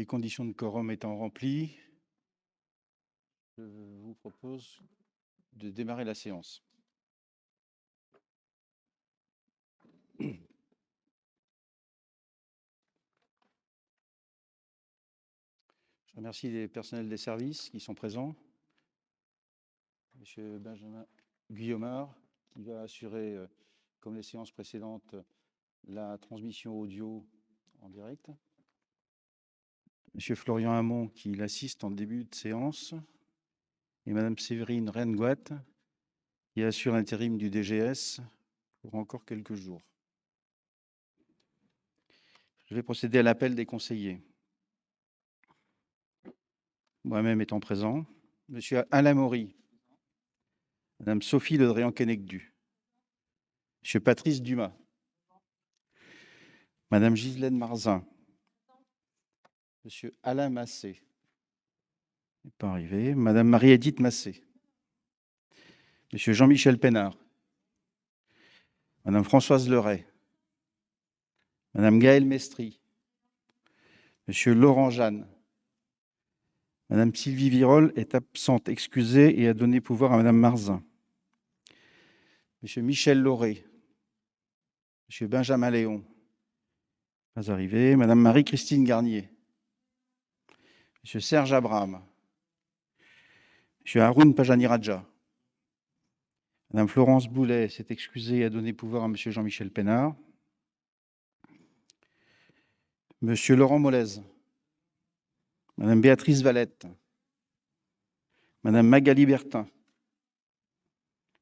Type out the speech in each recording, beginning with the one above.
Les conditions de quorum étant remplies, je vous propose de démarrer la séance. Je remercie les personnels des services qui sont présents. Monsieur Benjamin Guillaumard, qui va assurer, comme les séances précédentes, la transmission audio en direct. Monsieur Florian Hamon, qui l'assiste en début de séance. Et Madame Séverine Rengoat, qui assure l'intérim du DGS pour encore quelques jours. Je vais procéder à l'appel des conseillers. Moi-même étant présent, Monsieur Alain Maury, Madame Sophie Le Drian-Kennecdu, Monsieur Patrice Dumas, Madame Ghislaine Marzin, Monsieur Alain Massé, n'est pas arrivé, Madame Marie-Édith Massé, Monsieur Jean-Michel Pénard, Madame Françoise Leray, Madame Gaëlle Mestry, Monsieur Laurent Jeanne, Madame Sylvie Virol est absente, excusée, et a donné pouvoir à Madame Marzin. Monsieur Michel Lauré, Monsieur Benjamin Léon, pas arrivé, Madame Marie-Christine Garnier, Monsieur Serge Abraham, Monsieur Haroun Pajani-Radja, Madame Florence Boulet s'est excusée et a donné pouvoir à Monsieur Jean-Michel Pénard, Monsieur Laurent Molez, Madame Béatrice Valette, Madame Magali Bertin,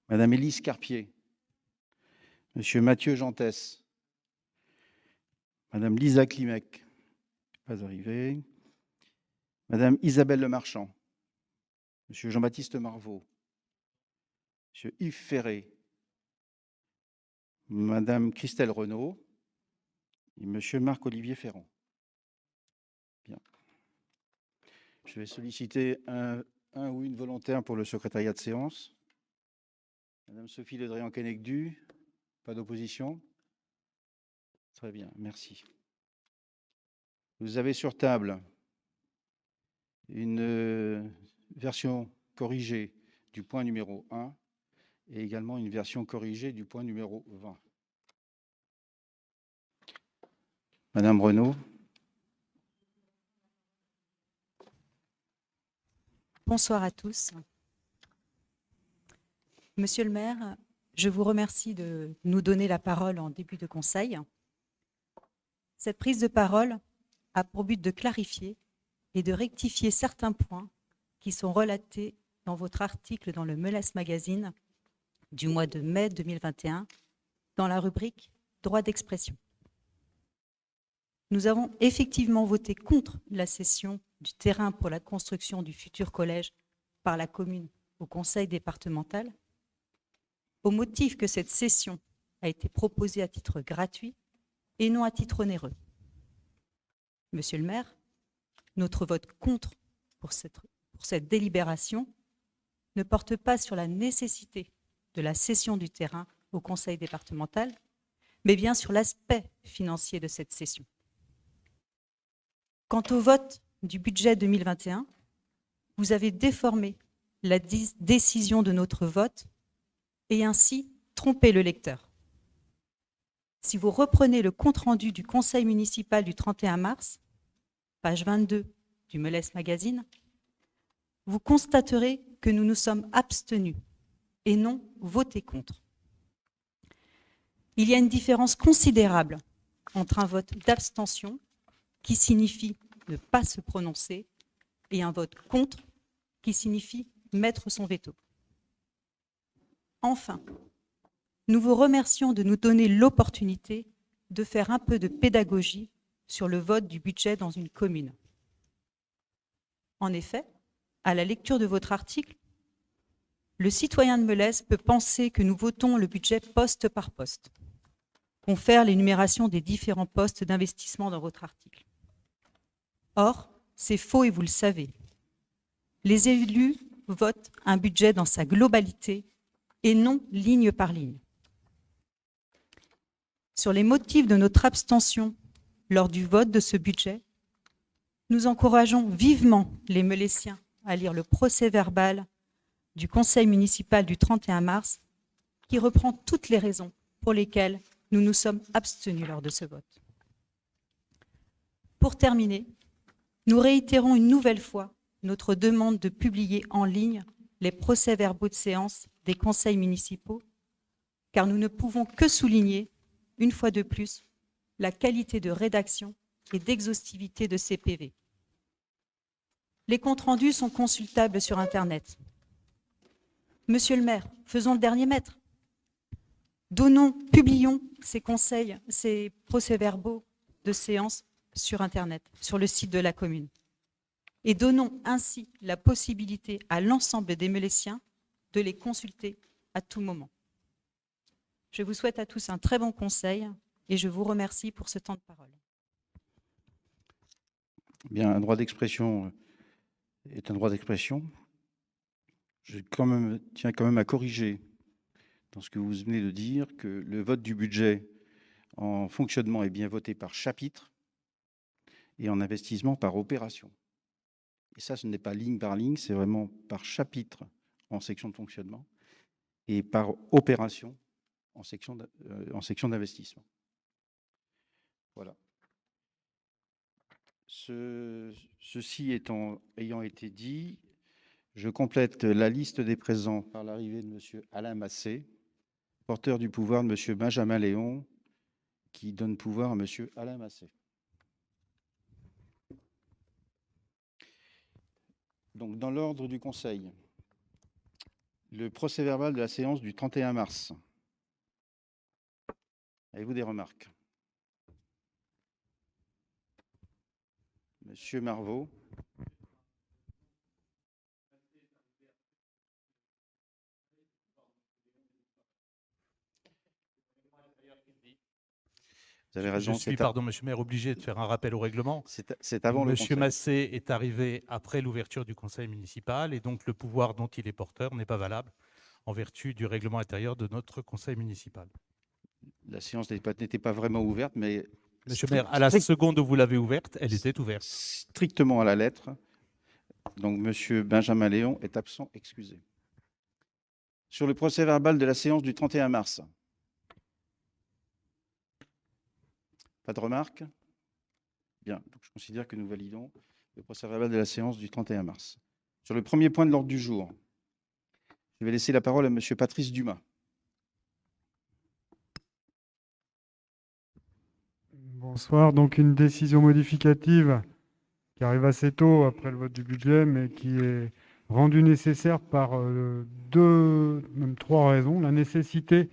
Madame Élise Carpier, Monsieur Mathieu Gentès, Madame Lisa Klimek, pas arrivée, Madame Isabelle Lemarchand, Monsieur Jean-Baptiste Marvaux, Monsieur Yves Ferré, Madame Christelle Renaud et Monsieur Marc-Olivier Ferrand. Bien. Je vais solliciter un ou une volontaire pour le secrétariat de séance. Madame Sophie Le Drian-Kennecdu, pas d'opposition? Très bien, merci. Vous avez sur table une version corrigée du point numéro 1 et également une version corrigée du point numéro 20. Madame Renaud. Bonsoir à tous. Monsieur le maire, je vous remercie de nous donner la parole en début de conseil. Cette prise de parole a pour but de clarifier et de rectifier certains points qui sont relatés dans votre article dans le Meles Magazine du mois de mai 2021 dans la rubrique « Droit d'expression ». Nous avons effectivement voté contre la cession du terrain pour la construction du futur collège par la commune au conseil départemental, au motif que cette cession a été proposée à titre gratuit et non à titre onéreux. Monsieur le maire, notre vote contre pour cette délibération ne porte pas sur la nécessité de la cession du terrain au conseil départemental, mais bien sur l'aspect financier de cette cession. Quant au vote du budget 2021, vous avez déformé la décision de notre vote et ainsi trompé le lecteur. Si vous reprenez le compte-rendu du conseil municipal du 31 mars, page 22 du Meles Magazine, vous constaterez que nous nous sommes abstenus et non votés contre. Il y a une différence considérable entre un vote d'abstention, qui signifie ne pas se prononcer, et un vote contre, qui signifie mettre son veto. Enfin, nous vous remercions de nous donner l'opportunité de faire un peu de pédagogie sur le vote du budget dans une commune. En effet, à la lecture de votre article, le citoyen de Meles peut penser que nous votons le budget poste par poste, confère l'énumération des différents postes d'investissement dans votre article. Or, c'est faux et vous le savez. Les élus votent un budget dans sa globalité et non ligne par ligne. Sur les motifs de notre abstention lors du vote de ce budget, Nous encourageons vivement les Meulésiens à lire le procès-verbal du Conseil municipal du 31 mars, qui reprend toutes les raisons pour lesquelles nous nous sommes abstenus lors de ce vote. Pour terminer, nous réitérons une nouvelle fois notre demande de publier en ligne les procès-verbaux de séance des conseils municipaux, car nous ne pouvons que souligner, une fois de plus, la qualité de rédaction et d'exhaustivité de ces PV. Les comptes rendus sont consultables sur Internet. Monsieur le maire, faisons le dernier mètre. Publions ces procès-verbaux de séance sur Internet, sur le site de la commune. Et donnons ainsi la possibilité à l'ensemble des Meulésiens de les consulter à tout moment. Je vous souhaite à tous un très bon conseil et je vous remercie pour ce temps de parole. Bien, un droit d'expression est un droit d'expression. Je tiens quand même à corriger dans ce que vous venez de dire que le vote du budget en fonctionnement est bien voté par chapitre et en investissement par opération. Et ça, ce n'est pas ligne par ligne, c'est vraiment par chapitre en section de fonctionnement et par opération en section d'investissement. Voilà. Ceci ayant été dit, je complète la liste des présents par l'arrivée de M. Alain Massé, porteur du pouvoir de M. Benjamin Léon, qui donne pouvoir à M. Alain Massé. Donc, dans l'ordre du Conseil, le procès-verbal de la séance du 31 mars. Avez-vous des remarques? Monsieur Marvaux. Vous avez raison. Je suis, pardon, Monsieur le maire, obligé de faire un rappel au règlement. C'est avant le Conseil. Monsieur Massé est arrivé après l'ouverture du Conseil municipal et donc le pouvoir dont il est porteur n'est pas valable en vertu du règlement intérieur de notre Conseil municipal. La séance n'était pas vraiment ouverte, mais... Monsieur le maire, à la seconde où vous l'avez ouverte, elle était ouverte. Strictement à la lettre. Donc, Monsieur Benjamin Léon est absent, excusé. Sur le procès-verbal de la séance du 31 mars. Pas de remarques? Bien, donc je considère que nous validons le procès-verbal de la séance du 31 mars. Sur le premier point de l'ordre du jour, je vais laisser la parole à Monsieur Patrice Dumas. Bonsoir. Donc une décision modificative qui arrive assez tôt après le vote du budget, mais qui est rendue nécessaire par même trois raisons. La nécessité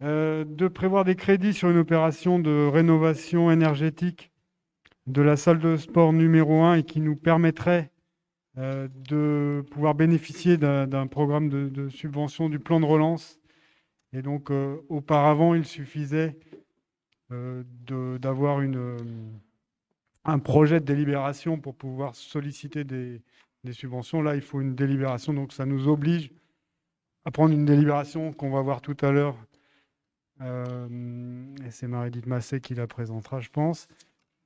de prévoir des crédits sur une opération de rénovation énergétique de la salle de sport numéro 1 et qui nous permettrait de pouvoir bénéficier d'un programme de subvention du plan de relance. Et donc, auparavant, il suffisait d'avoir un projet de délibération pour pouvoir solliciter des subventions. Là, il faut une délibération, donc ça nous oblige à prendre une délibération qu'on va voir tout à l'heure. Et c'est Marie-Edith Massé qui la présentera, je pense.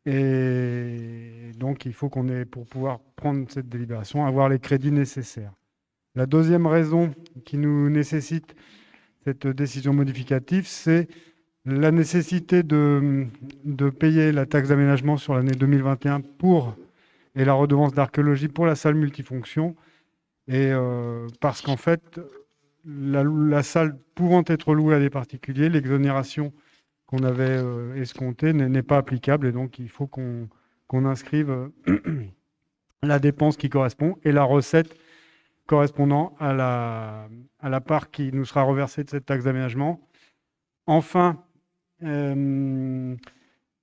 Et donc, il faut qu'on ait, pour pouvoir prendre cette délibération, avoir les crédits nécessaires. La deuxième raison qui nous nécessite cette décision modificative, c'est la nécessité de payer la taxe d'aménagement sur l'année 2021 et la redevance d'archéologie pour la salle multifonction. Et parce qu'en fait, la salle pouvant être louée à des particuliers, l'exonération qu'on avait escomptée n'est pas applicable. Et donc, il faut qu'on inscrive la dépense qui correspond et la recette correspondant à la part qui nous sera reversée de cette taxe d'aménagement. Enfin,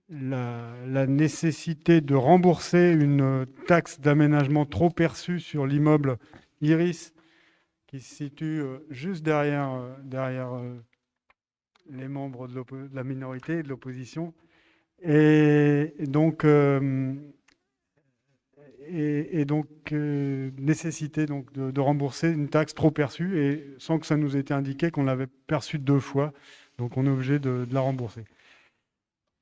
la nécessité de rembourser une taxe d'aménagement trop perçue sur l'immeuble Iris qui se situe juste derrière les membres de la minorité et de l'opposition. Et donc, nécessité donc, de rembourser une taxe trop perçue et sans que ça nous ait été indiqué qu'on l'avait perçue 2 fois. Donc, on est obligé de la rembourser.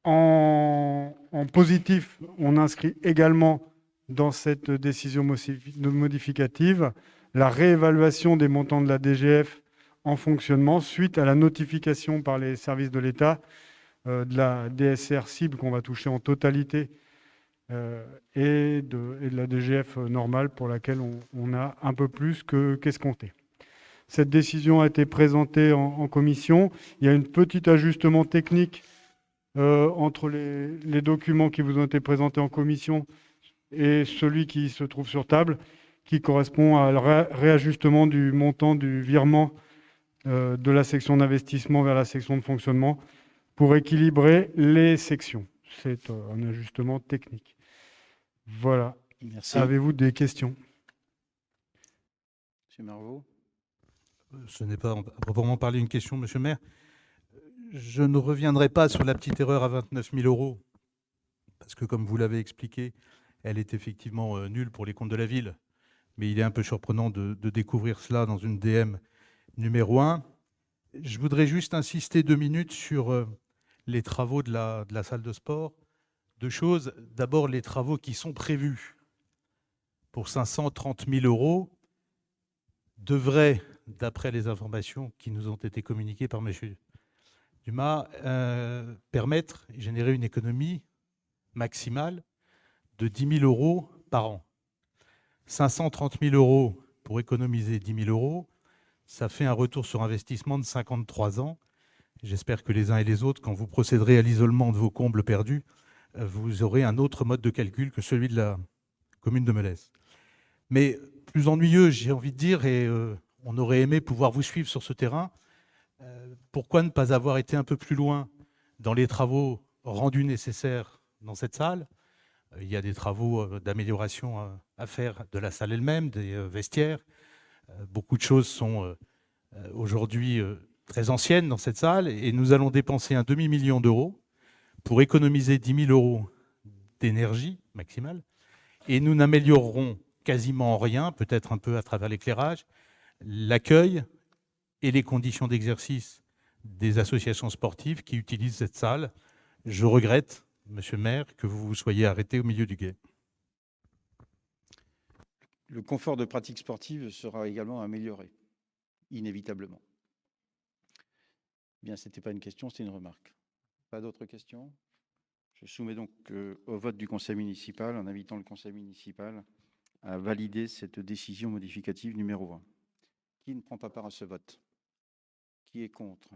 En en positif, on inscrit également dans cette décision modificative la réévaluation des montants de la DGF en fonctionnement suite à la notification par les services de l'État de la DSR cible qu'on va toucher en totalité et de la DGF normale pour laquelle on a un peu plus qu'escompté. Cette décision a été présentée en commission. Il y a un petit ajustement technique entre les documents qui vous ont été présentés en commission et celui qui se trouve sur table, qui correspond à le réajustement du montant du virement de la section d'investissement vers la section de fonctionnement pour équilibrer les sections. C'est un ajustement technique. Voilà. Merci. Avez-vous des questions? Monsieur Marvaux. Ce n'est pas à proprement parler une question, monsieur le maire. Je ne reviendrai pas sur la petite erreur à 29 000 €, parce que comme vous l'avez expliqué, elle est effectivement nulle pour les comptes de la ville. Mais il est un peu surprenant de découvrir cela dans une DM numéro 1. Je voudrais juste insister 2 minutes sur les travaux de la salle de sport. 2 choses. D'abord, les travaux qui sont prévus pour 530 000 € devraient, d'après les informations qui nous ont été communiquées par M. Dumas, permettre et générer une économie maximale de 10 000 € par an. 530 000 € pour économiser 10 000 €, ça fait un retour sur investissement de 53 ans. J'espère que les uns et les autres, quand vous procéderez à l'isolement de vos combles perdus, vous aurez un autre mode de calcul que celui de la commune de Melesse. Mais plus ennuyeux, j'ai envie de dire, et on aurait aimé pouvoir vous suivre sur ce terrain, pourquoi ne pas avoir été un peu plus loin dans les travaux rendus nécessaires dans cette salle? Il y a des travaux d'amélioration à faire de la salle elle-même, des vestiaires. Beaucoup de choses sont aujourd'hui très anciennes dans cette salle et nous allons dépenser un demi-million d'euros pour économiser 10 000 € d'énergie maximale et nous n'améliorerons quasiment en rien, peut-être un peu à travers l'éclairage, l'accueil et les conditions d'exercice des associations sportives qui utilisent cette salle. Je regrette, monsieur le maire, que vous vous soyez arrêté au milieu du gué. Le confort de pratique sportive sera également amélioré, inévitablement. Bien, ce n'était pas une question, c'était une remarque. Pas d'autres questions? Je soumets donc au vote du conseil municipal en invitant le conseil municipal à valider cette décision modificative numéro 1. Qui ne prend pas part à ce vote? Qui est contre?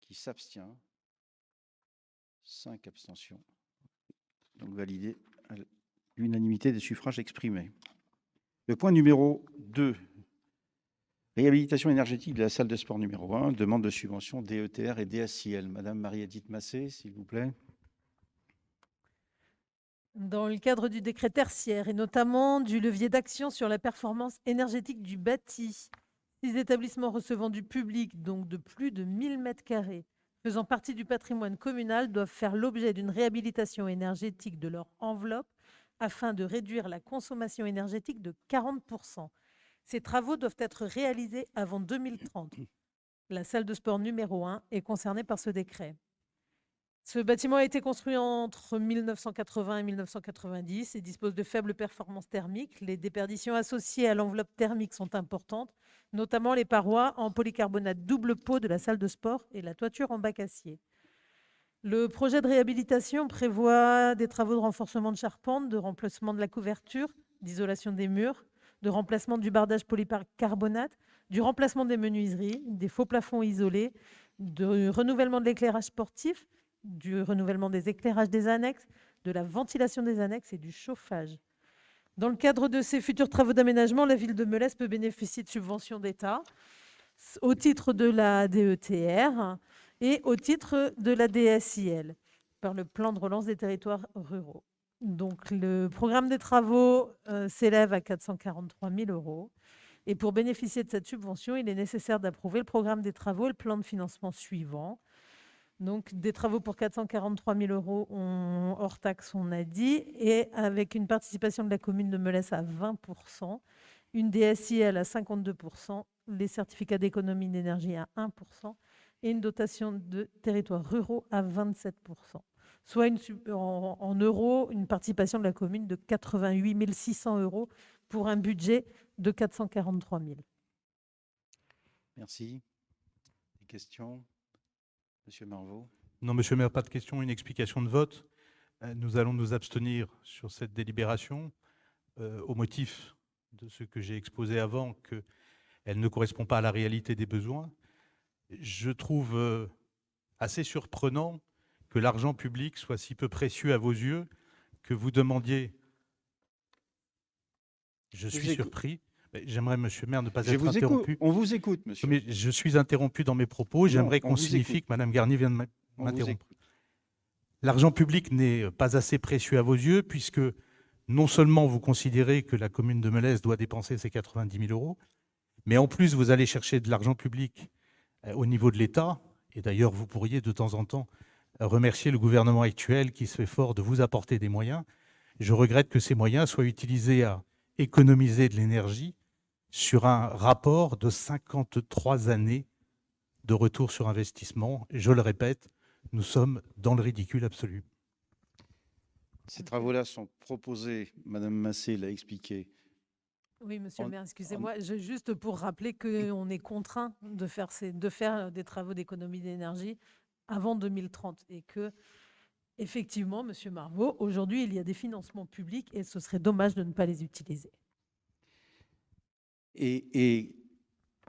Qui s'abstient? 5 abstentions. Donc validé à l'unanimité des suffrages exprimés. Le point numéro 2, réhabilitation énergétique de la salle de sport numéro 1, demande de subvention DETR et DSIL. Madame Marie-Edith Massé, s'il vous plaît. Dans le cadre du décret tertiaire et notamment du levier d'action sur la performance énergétique du bâti, 6 établissements recevant du public, donc de plus de 1000 m², faisant partie du patrimoine communal, doivent faire l'objet d'une réhabilitation énergétique de leur enveloppe afin de réduire la consommation énergétique de 40 %. Ces travaux doivent être réalisés avant 2030. La salle de sport numéro 1 est concernée par ce décret. Ce bâtiment a été construit entre 1980 et 1990 et dispose de faibles performances thermiques. Les déperditions associées à l'enveloppe thermique sont importantes, notamment les parois en polycarbonate double pot de la salle de sport et la toiture en bac acier. Le projet de réhabilitation prévoit des travaux de renforcement de charpente, de remplacement de la couverture, d'isolation des murs, de remplacement du bardage polycarbonate, du remplacement des menuiseries, des faux plafonds isolés, du renouvellement de l'éclairage sportif, du renouvellement des éclairages des annexes, de la ventilation des annexes et du chauffage. Dans le cadre de ces futurs travaux d'aménagement, la ville de Melesse peut bénéficier de subventions d'État au titre de la DETR et au titre de la DSIL par le plan de relance des territoires ruraux. Donc, le programme des travaux s'élève à 443 000 € et pour bénéficier de cette subvention, il est nécessaire d'approuver le programme des travaux et le plan de financement suivant. Donc, des travaux pour 443 000 € hors taxe, on a dit, et avec une participation de la commune de Melesse à 20 %, une DSIL à 52 %, les certificats d'économie d'énergie à 1 % et une dotation de territoires ruraux à 27 %. soit en euros, une participation de la commune de 88 600 euros pour un budget de 443 000. Merci. Des questions? Monsieur Marvaux. Non, monsieur le maire, pas de question, une explication de vote. Nous allons nous abstenir sur cette délibération au motif de ce que j'ai exposé avant, qu'elle ne correspond pas à la réalité des besoins. Je trouve assez surprenant que l'argent public soit si peu précieux à vos yeux que vous demandiez. Je suis surpris. J'aimerais, monsieur le maire, ne pas être interrompu. On vous écoute, monsieur. Mais je suis interrompu dans mes propos. J'aimerais qu'on signifie que Mme Garnier vient de m'interrompre. L'argent public n'est pas assez précieux à vos yeux, puisque non seulement vous considérez que la commune de Melez doit dépenser ses 90 000 euros, mais en plus, vous allez chercher de l'argent public au niveau de l'État. Et d'ailleurs, vous pourriez de temps en temps remercier le gouvernement actuel qui se fait fort de vous apporter des moyens. Je regrette que ces moyens soient utilisés à économiser de l'énergie sur un rapport de 53 années de retour sur investissement. Et je le répète, nous sommes dans le ridicule absolu. Ces travaux-là sont proposés, Madame Massé l'a expliqué. Oui, monsieur le maire, excusez-moi, juste pour rappeler qu'on est contraint de faire des travaux d'économie d'énergie avant 2030 et que, effectivement, monsieur Marvaux, aujourd'hui, il y a des financements publics et ce serait dommage de ne pas les utiliser. Et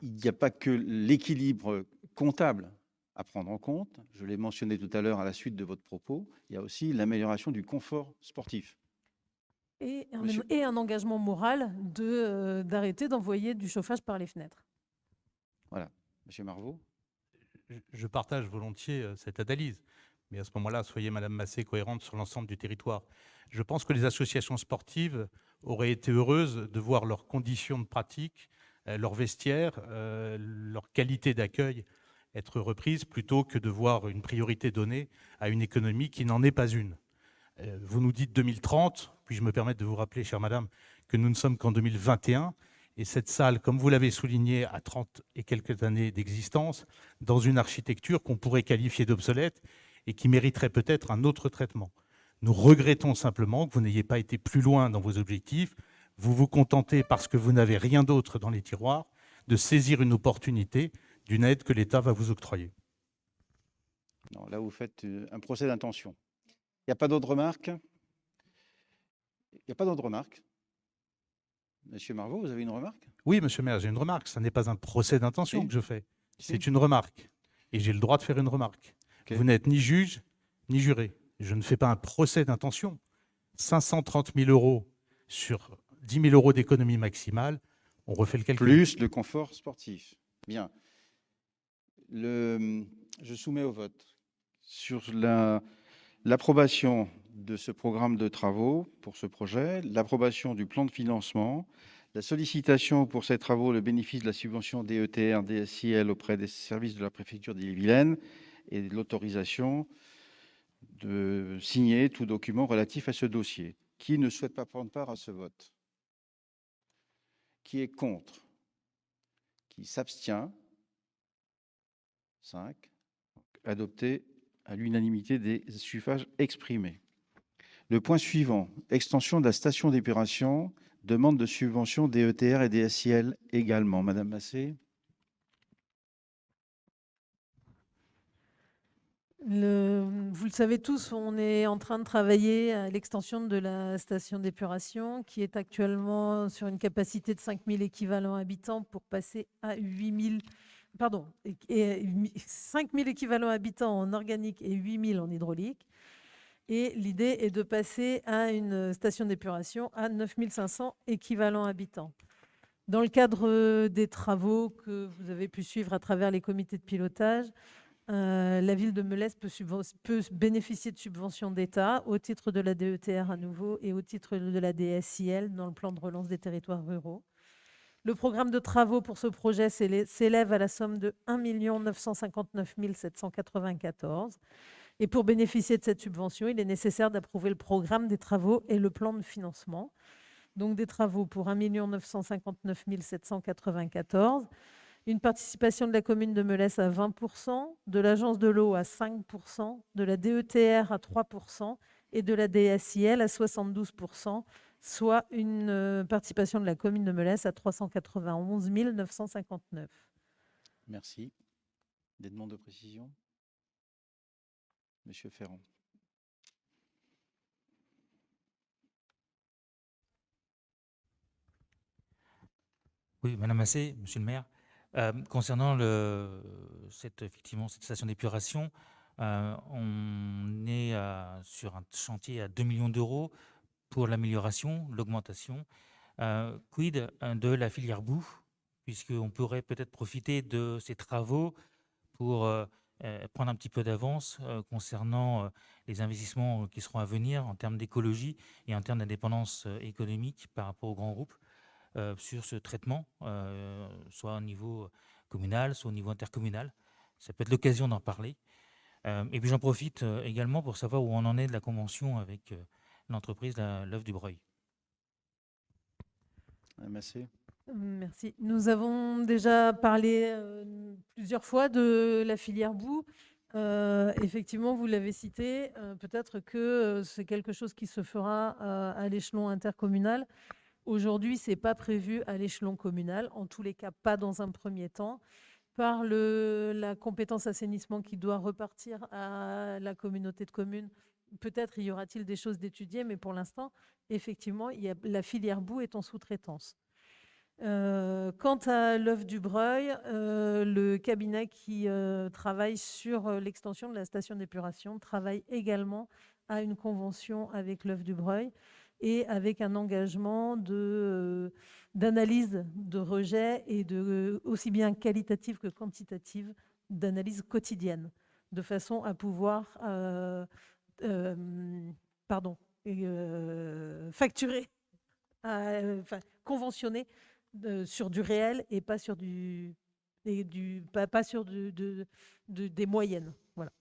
il n'y a pas que l'équilibre comptable à prendre en compte. Je l'ai mentionné tout à l'heure à la suite de votre propos. Il y a aussi l'amélioration du confort sportif. Et un engagement moral d'arrêter d'envoyer du chauffage par les fenêtres. Voilà. Monsieur Marvaux. Je partage volontiers cette analyse. Mais à ce moment-là, soyez, Madame Massé, cohérente sur l'ensemble du territoire. Je pense que les associations sportives auraient été heureuses de voir leurs conditions de pratique, leur vestiaire, leur qualité d'accueil être reprises, plutôt que de voir une priorité donnée à une économie qui n'en est pas une. Vous nous dites 2030, puis je me permets de vous rappeler, chère madame, que nous ne sommes qu'en 2021, et cette salle, comme vous l'avez souligné, a 30 et quelques années d'existence, dans une architecture qu'on pourrait qualifier d'obsolète et qui mériterait peut-être un autre traitement. Nous regrettons simplement que vous n'ayez pas été plus loin dans vos objectifs. Vous vous contentez, parce que vous n'avez rien d'autre dans les tiroirs, de saisir une opportunité d'une aide que l'État va vous octroyer. Non, là, vous faites un procès d'intention. Il n'y a pas d'autres remarques? Il n'y a pas d'autres remarques? Monsieur Marvaux, vous avez une remarque? Oui, monsieur le maire, j'ai une remarque. Ce n'est pas un procès d'intention que je fais. Si. C'est une remarque. Et j'ai le droit de faire une remarque. Okay. Vous n'êtes ni juge, ni juré. Je ne fais pas un procès d'intention. 530 000 euros sur 10 000 euros d'économie maximale, on refait le calcul. Plus le confort sportif. Bien. Je soumets au vote sur l'approbation de ce programme de travaux pour ce projet, l'approbation du plan de financement, la sollicitation pour ces travaux, le bénéfice de la subvention DETR, DSIL auprès des services de la préfecture d'Ille-et-Vilaine et l'autorisation de signer tout document relatif à ce dossier. Qui ne souhaite pas prendre part à ce vote? Qui est contre? Qui s'abstient? 5. Adopté à l'unanimité des suffrages exprimés. Le point suivant, extension de la station d'épuration, demande de subvention DETR et DSIL également. Madame Massé. Vous le savez tous, on est en train de travailler à l'extension de la station d'épuration qui est actuellement sur une capacité de 5 000 équivalents habitants pour passer à 5 000 équivalents habitants en organique et 8 000 en hydraulique. Et l'idée est de passer à une station d'épuration à 9 500 équivalents habitants. Dans le cadre des travaux que vous avez pu suivre à travers les comités de pilotage, la ville de Melez peut bénéficier de subventions d'État au titre de la DETR à nouveau et au titre de la DSIL dans le plan de relance des territoires ruraux. Le programme de travaux pour ce projet s'élève à la somme de 1 959 794. Et pour bénéficier de cette subvention, il est nécessaire d'approuver le programme des travaux et le plan de financement. Donc des travaux pour 1 959 794 une participation de la commune de Melesse à 20%, de l'agence de l'eau à 5%, de la DETR à 3% et de la DSIL à 72%, soit une participation de la commune de Melesse à 391 959. Merci. Des demandes de précision? Monsieur Ferrand. Oui, Madame Massé, Monsieur le maire, concernant effectivement, cette station d'épuration, on est sur un chantier à 2 millions d'euros pour l'amélioration, l'augmentation. Quid de la filière boue, puisqu'on pourrait peut-être profiter de ces travaux pour prendre un petit peu d'avance concernant les investissements qui seront à venir en termes d'écologie et en termes d'indépendance économique par rapport aux grands groupes sur ce traitement, soit au niveau communal, soit au niveau intercommunal. Ça peut être l'occasion d'en parler. Et puis j'en profite également pour savoir où on en est de la convention avec l'entreprise L'Œuf du Breuil. Madame Massé. Merci. Nous avons déjà parlé plusieurs fois de la filière boue. Effectivement, vous l'avez cité, peut-être que c'est quelque chose qui se fera à l'échelon intercommunal. Aujourd'hui, ce n'est pas prévu à l'échelon communal, en tous les cas pas dans un premier temps, par la compétence assainissement qui doit repartir à la communauté de communes. Peut-être y aura-t-il des choses d'étudier, mais pour l'instant, effectivement, la filière boue est en sous-traitance. Quant à l'œuf du Breuil, le cabinet qui travaille sur l'extension de la station d'épuration travaille également à une convention avec l'œuf du Breuil et avec un engagement d'analyse de rejet et aussi bien qualitative que quantitative d'analyse quotidienne, de façon à pouvoir facturer, conventionner sur du réel et pas sur des moyennes. Voilà.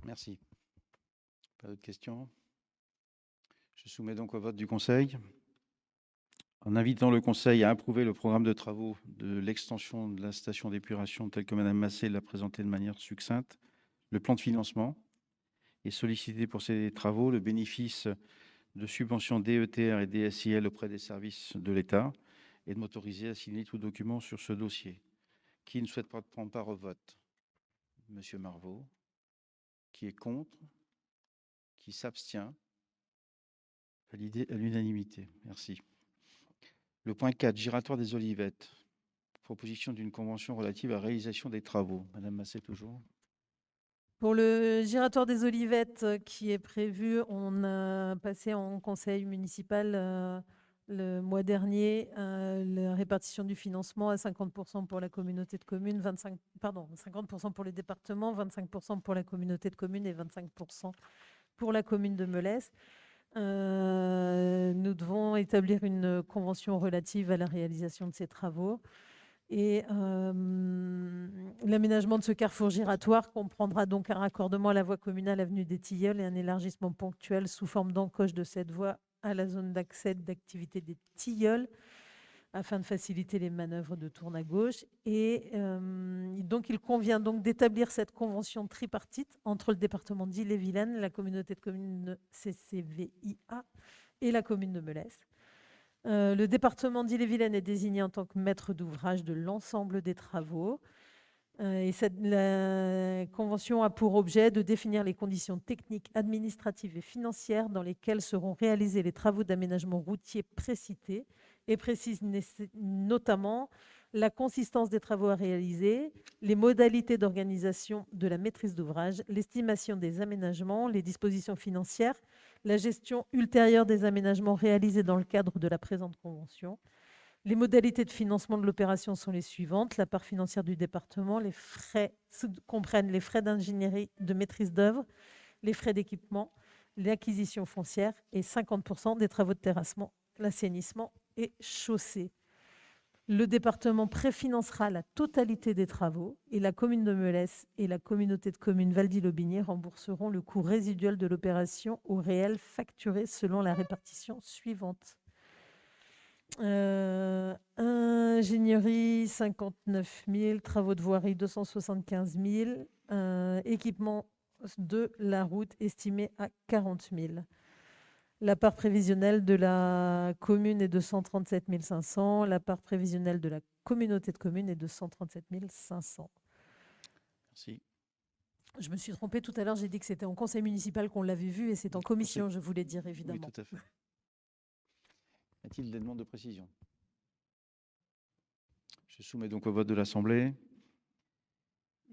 Merci. Pas d'autres questions? Je soumets donc au vote du Conseil. En invitant le Conseil à approuver le programme de travaux de l'extension de la station d'épuration tel que Madame Massé l'a présenté de manière succincte, le plan de financement et solliciter pour ces travaux le bénéfice de subventions DETR et DSIL auprès des services de l'État et de m'autoriser à signer tout document sur ce dossier. Qui ne souhaite pas prendre part au vote? Monsieur Marvaux. Qui est contre? Qui s'abstient? Validé à l'unanimité. Merci. Le point 4, giratoire des Olivettes. Proposition d'une convention relative à la réalisation des travaux. Madame Massé, toujours. Pour le giratoire des Olivettes qui est prévu, on a passé en conseil municipal le mois dernier la répartition du financement à 50% pour la communauté de communes, 50% pour les départements, 25% pour la communauté de communes et 25% pour la commune de Melesse. Nous devons établir une convention relative à la réalisation de ces travaux. Et l'aménagement de ce carrefour giratoire comprendra donc un raccordement à la voie communale avenue des Tilleuls et un élargissement ponctuel sous forme d'encoche de cette voie à la zone d'accès d'activité des Tilleuls afin de faciliter les manœuvres de tourne à gauche. Et donc, il convient donc d'établir cette convention tripartite entre le département d'Ille-et-Vilaine, la communauté de communes CCVIA et la commune de Melesse. Le département d'Ille-et-Vilaine est désigné en tant que maître d'ouvrage de l'ensemble des travaux. La convention a pour objet de définir les conditions techniques, administratives et financières dans lesquelles seront réalisés les travaux d'aménagement routier précités et précise notamment la consistance des travaux à réaliser, les modalités d'organisation de la maîtrise d'ouvrage, l'estimation des aménagements, les dispositions financières, la gestion ultérieure des aménagements réalisés dans le cadre de la présente convention. Les modalités de financement de l'opération sont les suivantes. La part financière du département comprennent les frais d'ingénierie de maîtrise d'œuvre, les frais d'équipement, l'acquisition foncière et 50% des travaux de terrassement, l'assainissement et chaussée. Le département préfinancera la totalité des travaux et la commune de Melesse et la communauté de communes Val-d'Ille-Aubigné rembourseront le coût résiduel de l'opération au réel facturé selon la répartition suivante. Ingénierie, 59 000. Travaux de voirie, 275 000. Équipement de la route, estimé à 40 000. La part prévisionnelle de la commune est de 137 500. La part prévisionnelle de la communauté de communes est de 137 500. Merci. Je me suis trompée tout à l'heure, j'ai dit que c'était en conseil municipal qu'on l'avait vu et c'est en commission, je voulais dire Oui, évidemment. tout à fait. Y a-t-il des demandes de précision? Je soumets donc au vote de l'Assemblée.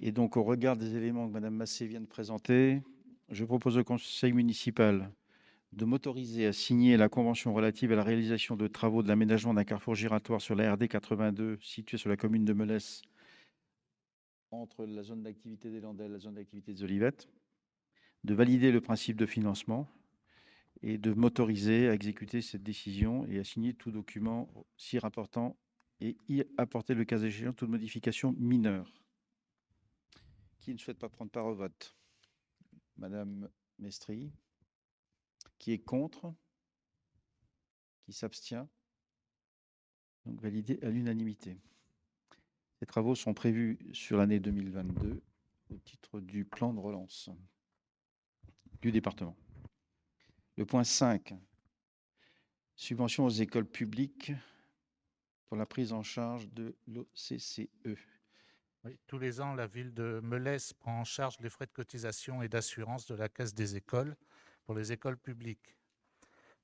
Et donc, au regard des éléments que Mme Massé vient de présenter, je propose au conseil municipal de m'autoriser à signer la convention relative à la réalisation de travaux de l'aménagement d'un carrefour giratoire sur la RD 82, situé sur la commune de Melesse, entre la zone d'activité des Landelles et la zone d'activité des Olivettes, de valider le principe de financement et de m'autoriser à exécuter cette décision et à signer tout document si rapportant et y apporter le cas échéant toute modification mineure. Qui ne souhaite pas prendre part au vote? Madame Mestri. Qui est contre? Qui s'abstient? Donc validé à l'unanimité. Les travaux sont prévus sur l'année 2022 au titre du plan de relance du département. Le point 5, subvention aux écoles publiques pour la prise en charge de l'OCCE. Oui, tous les ans, la ville de Melesse prend en charge les frais de cotisation et d'assurance de la Caisse des écoles pour les écoles publiques.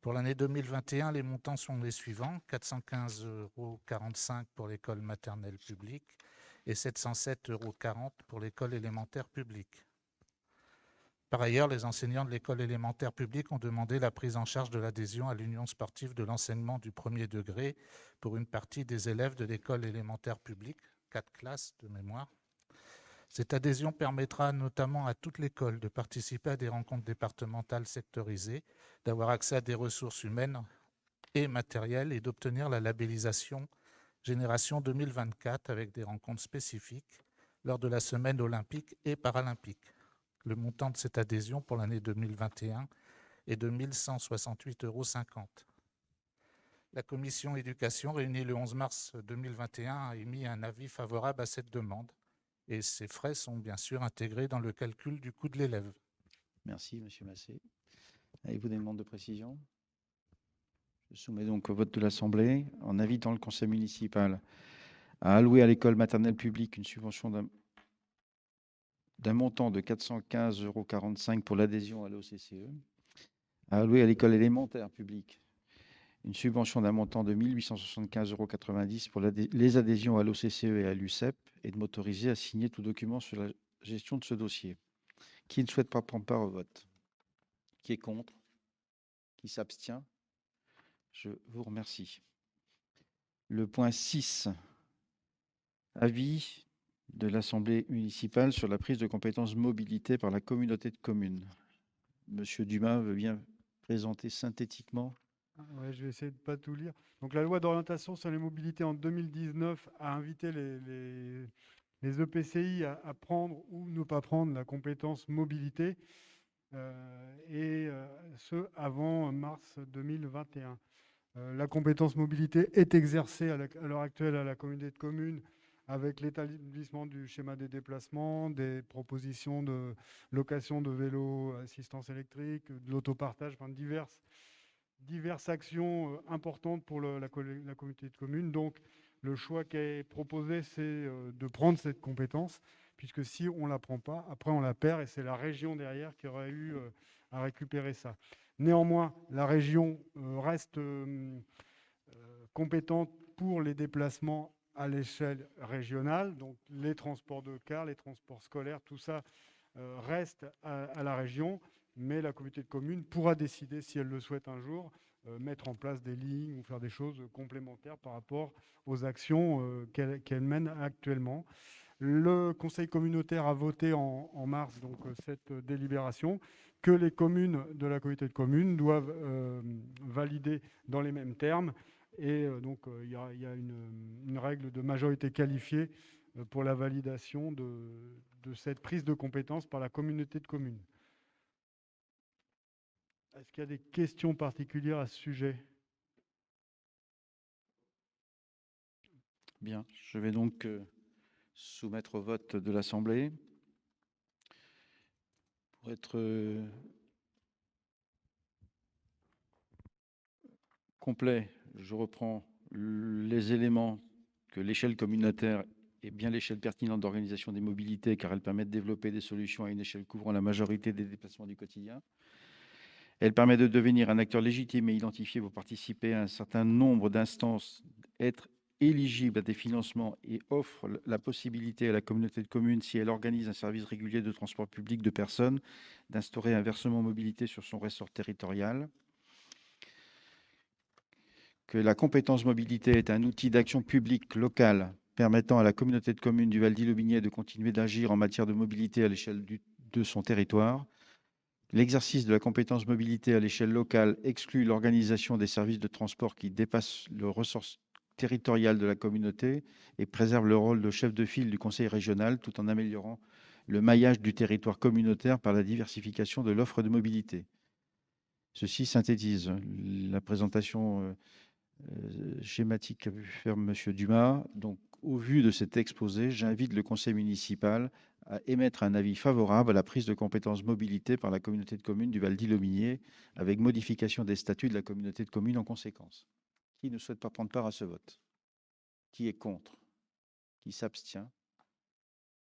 Pour l'année 2021, les montants sont les suivants: 415,45 € pour l'école maternelle publique et 707,40 € pour l'école élémentaire publique. Par ailleurs, les enseignants de l'école élémentaire publique ont demandé la prise en charge de l'adhésion à l'Union sportive de l'enseignement du premier degré pour une partie des élèves de l'école élémentaire publique, 4 classes de mémoire. Cette adhésion permettra notamment à toute l'école de participer à des rencontres départementales sectorisées, d'avoir accès à des ressources humaines et matérielles et d'obtenir la labellisation Génération 2024 avec des rencontres spécifiques lors de la semaine olympique et paralympique. Le montant de cette adhésion pour l'année 2021 est de 1 168,50 €. La commission éducation réunie le 11 mars 2021 a émis un avis favorable à cette demande et ces frais sont bien sûr intégrés dans le calcul du coût de l'élève. Merci, Monsieur Massé. Avez-vous des demandes de précision? Je soumets donc au vote de l'Assemblée en invitant le conseil municipal à allouer à l'école maternelle publique une subvention d'un montant de 415,45 € pour l'adhésion à l'OCCE, à allouer à l'école élémentaire publique une subvention d'un montant de 1 875,90 € pour les adhésions à l'OCCE et à l'UCEP, et de m'autoriser à signer tout document sur la gestion de ce dossier. Qui ne souhaite pas prendre part au vote? Qui est contre? Qui s'abstient? Je vous remercie. Le point 6, avis de l'Assemblée municipale sur la prise de compétences mobilité par la communauté de communes. Monsieur Dumas veut bien présenter synthétiquement. Ouais, je vais essayer de ne pas tout lire. Donc, la loi d'orientation sur les mobilités en 2019 a invité les EPCI à prendre ou ne pas prendre la compétence mobilité, ce avant mars 2021. La compétence mobilité est exercée à l'heure actuelle à la communauté de communes avec l'établissement du schéma des déplacements, des propositions de location de vélos, assistance électrique, de l'autopartage, enfin diverses actions importantes pour la communauté de communes. Donc, le choix qui est proposé, c'est de prendre cette compétence, puisque si on ne la prend pas, après on la perd et c'est la région derrière qui aurait eu à récupérer ça. Néanmoins, la région reste compétente pour les déplacements à l'échelle régionale, donc les transports de cars, les transports scolaires, tout ça reste à la région, mais la communauté de communes pourra décider, si elle le souhaite un jour, mettre en place des lignes ou faire des choses complémentaires par rapport aux actions qu'elle mène actuellement. Le conseil communautaire a voté en mars donc, cette délibération que les communes de la communauté de communes doivent valider dans les mêmes termes. Et donc, il y a une règle de majorité qualifiée pour la validation de cette prise de compétence par la communauté de communes. Est-ce qu'il y a des questions particulières à ce sujet? Bien, je vais donc soumettre au vote de l'Assemblée. Pour être complet, je reprends les éléments que l'échelle communautaire est bien l'échelle pertinente d'organisation des mobilités, car elle permet de développer des solutions à une échelle couvrant la majorité des déplacements du quotidien. Elle permet de devenir un acteur légitime et identifié pour participer à un certain nombre d'instances, être éligible à des financements et offre la possibilité à la communauté de communes, si elle organise un service régulier de transport public de personnes, d'instaurer un versement mobilité sur son ressort territorial. Que la compétence mobilité est un outil d'action publique locale permettant à la communauté de communes du Val-d'Ille-Aubigné de continuer d'agir en matière de mobilité à l'échelle de son territoire. L'exercice de la compétence mobilité à l'échelle locale exclut l'organisation des services de transport qui dépassent le ressort territorial de la communauté et préserve le rôle de chef de file du conseil régional tout en améliorant le maillage du territoire communautaire par la diversification de l'offre de mobilité. Ceci synthétise la présentation schématique qu'a pu faire M. Dumas. Donc, au vu de cet exposé, j'invite le conseil municipal à émettre un avis favorable à la prise de compétence mobilité par la communauté de communes du Val-d'Ille-Aubigné, avec modification des statuts de la communauté de communes en conséquence. Qui ne souhaite pas prendre part à ce vote? Qui est contre? Qui s'abstient?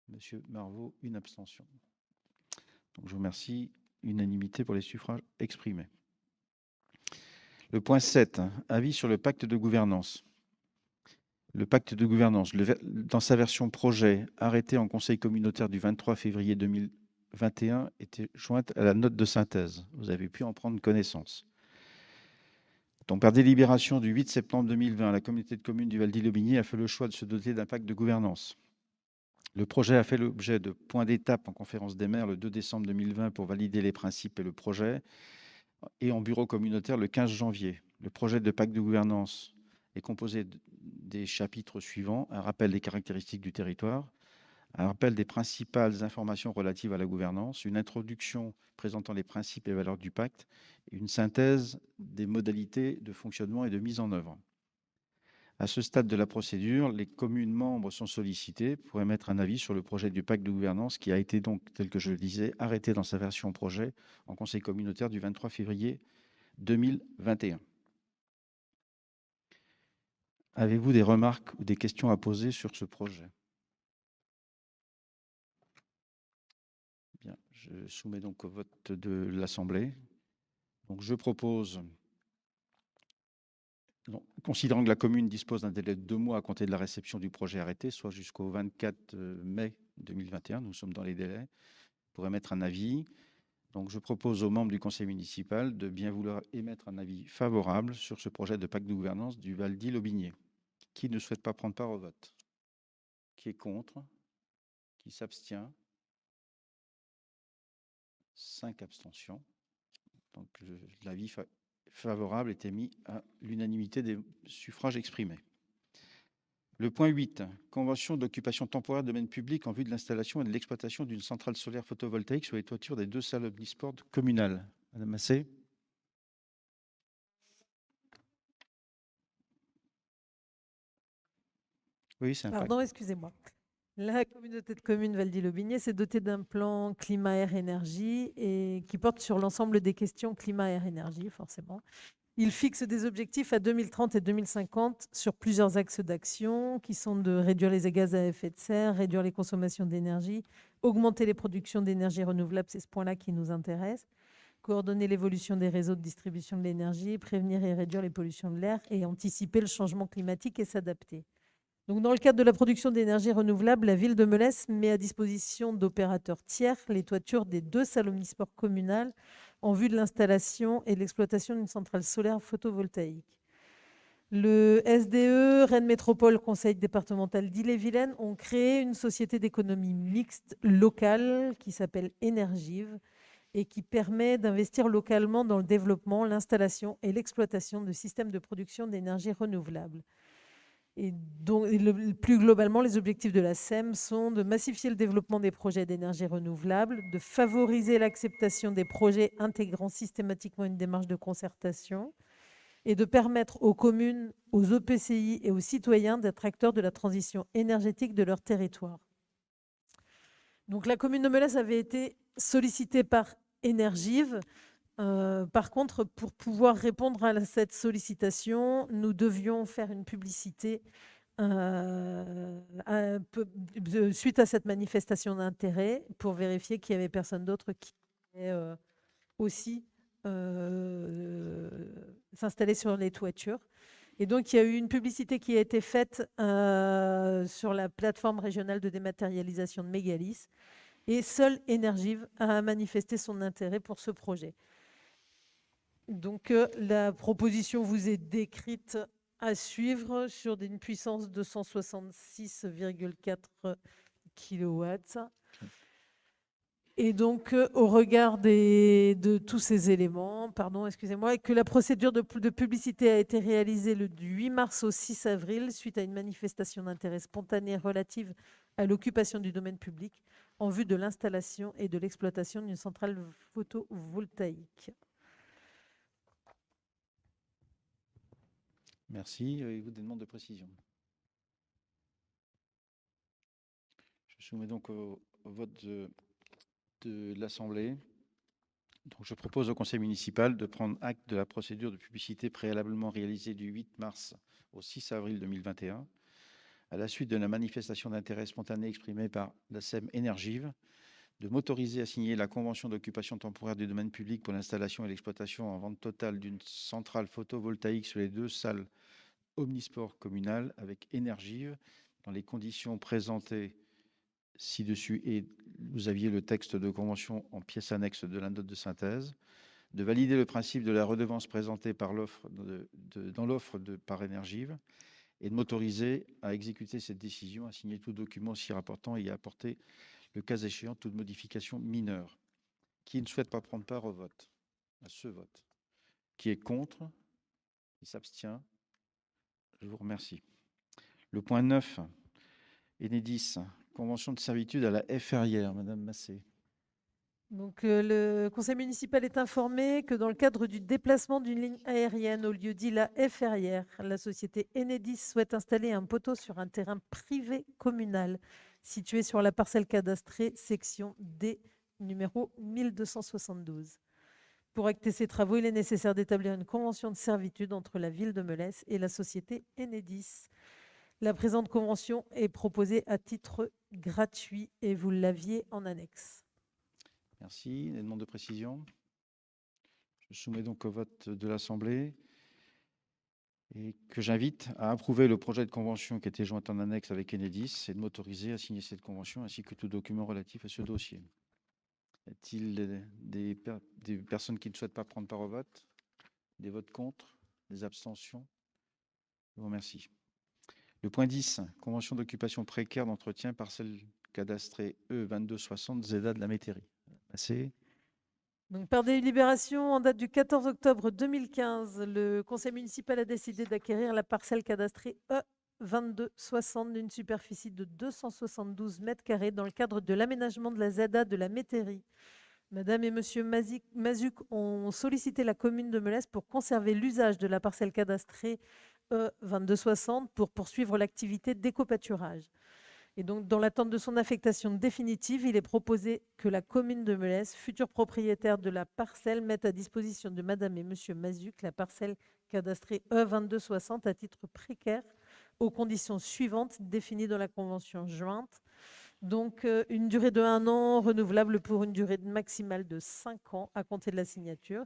Monsieur Marvaux, une abstention. Donc, je vous remercie. Unanimité pour les suffrages exprimés. Le point 7, avis sur le pacte de gouvernance. Le pacte de gouvernance, dans sa version projet, arrêté en conseil communautaire du 23 février 2021, était jointe à la note de synthèse. Vous avez pu en prendre connaissance. Donc, par délibération du 8 septembre 2020, la communauté de communes du Val-d'Ille-Aubigné a fait le choix de se doter d'un pacte de gouvernance. Le projet a fait l'objet de points d'étape en conférence des maires le 2 décembre 2020 pour valider les principes et le projet, et en bureau communautaire le 15 janvier. Le projet de pacte de gouvernance est composé des chapitres suivants: un rappel des caractéristiques du territoire, un rappel des principales informations relatives à la gouvernance, une introduction présentant les principes et valeurs du pacte, et une synthèse des modalités de fonctionnement et de mise en œuvre. À ce stade de la procédure, les communes membres sont sollicitées pour émettre un avis sur le projet du pacte de gouvernance qui a été donc, tel que je le disais, arrêté dans sa version projet en conseil communautaire du 23 février 2021. Avez-vous des remarques ou des questions à poser sur ce projet? Bien, je soumets donc au vote de l'Assemblée. Donc je propose, considérant que la commune dispose d'un délai de 2 mois à compter de la réception du projet arrêté, soit jusqu'au 24 mai 2021, nous sommes dans les délais, pour émettre un avis. Donc je propose aux membres du conseil municipal de bien vouloir émettre un avis favorable sur ce projet de pacte de gouvernance du Val-d'Ille-Aubigné. Qui ne souhaite pas prendre part au vote? Qui est contre? Qui s'abstient? 5 abstentions. Donc l'avis favorable est émis à l'unanimité des suffrages exprimés. Le point 8, convention d'occupation temporaire de domaine public en vue de l'installation et de l'exploitation d'une centrale solaire photovoltaïque sur les toitures des 2 salles omnisports communales. Madame Massé. Oui, c'est un pacte. Pardon, excusez-moi. La communauté de communes Val-d'Ille-Aubigné s'est dotée d'un plan climat-air-énergie et qui porte sur l'ensemble des questions climat-air-énergie, forcément. Il fixe des objectifs à 2030 et 2050 sur plusieurs axes d'action qui sont de réduire les gaz à effet de serre, réduire les consommations d'énergie, augmenter les productions d'énergie renouvelable, c'est ce point-là qui nous intéresse, coordonner l'évolution des réseaux de distribution de l'énergie, prévenir et réduire les pollutions de l'air et anticiper le changement climatique et s'adapter. Donc, dans le cadre de la production d'énergie renouvelable, la ville de Melesse met à disposition d'opérateurs tiers les toitures des 2 salles omnisports communales en vue de l'installation et de l'exploitation d'une centrale solaire photovoltaïque. Le SDE, Rennes Métropole, Conseil départemental d'Ille-et-Vilaine ont créé une société d'économie mixte locale qui s'appelle Énergive et qui permet d'investir localement dans le développement, l'installation et l'exploitation de systèmes de production d'énergie renouvelable. Et donc, plus globalement, les objectifs de la SEM sont de massifier le développement des projets d'énergie renouvelable, de favoriser l'acceptation des projets intégrant systématiquement une démarche de concertation, et de permettre aux communes, aux EPCI et aux citoyens d'être acteurs de la transition énergétique de leur territoire. Donc, la commune de Melesse avait été sollicitée par Énergive. Par contre, pour pouvoir répondre à cette sollicitation, nous devions faire une publicité suite à cette manifestation d'intérêt pour vérifier qu'il n'y avait personne d'autre qui allait aussi s'installer sur les toitures. Et donc, il y a eu une publicité qui a été faite sur la plateforme régionale de dématérialisation de Mégalis. Et seule Énergive a manifesté son intérêt pour ce projet. Donc, la proposition vous est décrite à suivre sur une puissance de 166,4 kW. Et donc, au regard de tous ces éléments, et que la procédure de publicité a été réalisée du 8 mars au 6 avril suite à une manifestation d'intérêt spontané relative à l'occupation du domaine public en vue de l'installation et de l'exploitation d'une centrale photovoltaïque. Merci. Avez-vous des demandes de précision? Je soumets donc au vote de l'Assemblée. Donc, je propose au Conseil municipal de prendre acte de la procédure de publicité préalablement réalisée du 8 mars au 6 avril 2021, à la suite de la manifestation d'intérêt spontané exprimée par la SEM Énergive, de m'autoriser à signer la convention d'occupation temporaire du domaine public pour l'installation et l'exploitation en vente totale d'une centrale photovoltaïque sur les 2 salles omnisport communales avec Énergive dans les conditions présentées ci-dessus, et vous aviez le texte de convention en pièce annexe de la note de synthèse, de valider le principe de la redevance présentée par dans l'offre par Énergive et de m'autoriser à exécuter cette décision, à signer tout document s'y rapportant et à apporter, le cas échéant, toute modification mineure. Qui ne souhaite pas prendre part au vote, à ce vote? Qui est contre? Qui s'abstient? Je vous remercie. Le point 9, Enedis, convention de servitude à la Ferrière. Madame Massé. Donc, le conseil municipal est informé que dans le cadre du déplacement d'une ligne aérienne au lieu dit la Ferrière, la société Enedis souhaite installer un poteau sur un terrain privé communal situé sur la parcelle cadastrée section D numéro 1272. Pour acter ces travaux, il est nécessaire d'établir une convention de servitude entre la ville de Melesse et la société Enedis. La présente convention est proposée à titre gratuit et vous l'aviez en annexe. Merci. Des demandes de précision? Je soumets donc au vote de l'Assemblée et que j'invite à approuver le projet de convention qui a été joint en annexe avec Enedis et de m'autoriser à signer cette convention ainsi que tout document relatif à ce dossier. Y a-t-il des personnes qui ne souhaitent pas prendre part au vote? Des votes contre? Des abstentions? Je vous remercie. Le point 10, convention d'occupation précaire d'entretien parcelle cadastrée E2260 ZEDA de la Métairie. Assez. Donc, par délibération en date du 14 octobre 2015, le conseil municipal a décidé d'acquérir la parcelle cadastrée E2260 d'une superficie de 272 mètres carrés dans le cadre de l'aménagement de la ZEDA de la Métairie. Madame et Monsieur Mazuc ont sollicité la commune de Melesse pour conserver l'usage de la parcelle cadastrée E2260 pour poursuivre l'activité d'éco-pâturage. Et donc, dans l'attente de son affectation définitive, il est proposé que la commune de Melesse, futur propriétaire de la parcelle, mette à disposition de Madame et Monsieur Mazuc la parcelle cadastrée E2260 à titre précaire aux conditions suivantes définies dans la convention jointe. Donc, une durée de 1 an renouvelable pour une durée maximale de 5 ans à compter de la signature.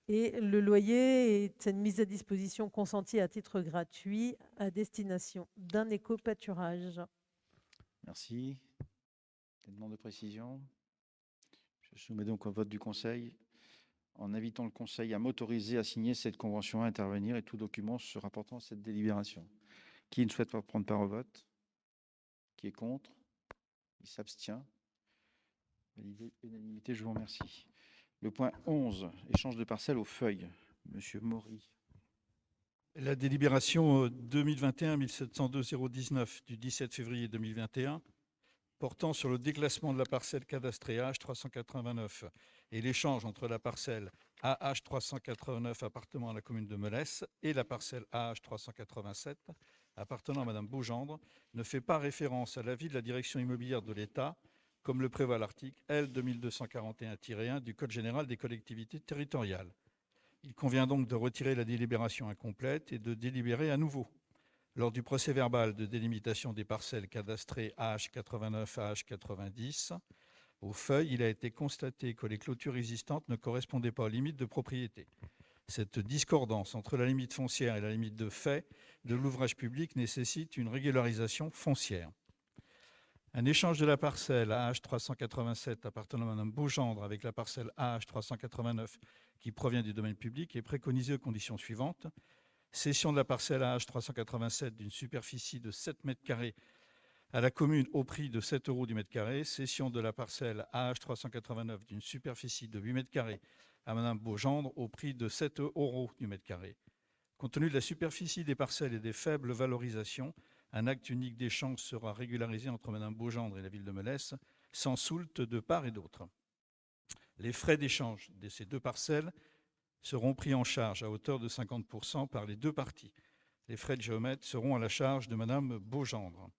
Et le loyer est une mise à disposition consentie à titre gratuit à destination d'un éco-pâturage. Merci. Des demandes de précision? Je soumets donc au vote du Conseil en invitant le Conseil à m'autoriser à signer cette convention, à intervenir et tout document se rapportant à cette délibération. Qui ne souhaite pas prendre part au vote? Qui est contre? Qui s'abstient? Validé unanimité, je vous remercie. Le point 11, échange de parcelles aux feuilles. Monsieur Maury. La délibération 2021-1702-019 du 17 février 2021 portant sur le déclassement de la parcelle cadastrée H389 et l'échange entre la parcelle AH 389 appartenant à la commune de Melesse et la parcelle AH 387 appartenant à Madame Beaugendre ne fait pas référence à l'avis de la direction immobilière de l'État, comme le prévoit l'article L. 2241-1 du Code général des collectivités territoriales. Il convient donc de retirer la délibération incomplète et de délibérer à nouveau. Lors du procès-verbal de délimitation des parcelles cadastrées AH 89 AH 90, aux feuilles, il a été constaté que les clôtures existantes ne correspondaient pas aux limites de propriété. Cette discordance entre la limite foncière et la limite de fait de l'ouvrage public nécessite une régularisation foncière. Un échange de la parcelle AH 387 appartenant à Mme Beaugendre avec la parcelle AH 389 qui provient du domaine public est préconisé aux conditions suivantes. Cession de la parcelle AH 387 d'une superficie de 7 m² à la commune au prix de 7 € du mètre carré. Cession de la parcelle AH 389 d'une superficie de 8 m² à Mme Beaugendre au prix de 7 € du mètre carré. Compte tenu de la superficie des parcelles et des faibles valorisations, un acte unique d'échange sera régularisé entre Mme Beaugendre et la ville de Melesse, sans soult de part et d'autre. Les frais d'échange de ces deux parcelles seront pris en charge à hauteur de 50% par les deux parties. Les frais de géomètre seront à la charge de Mme Beaugendre.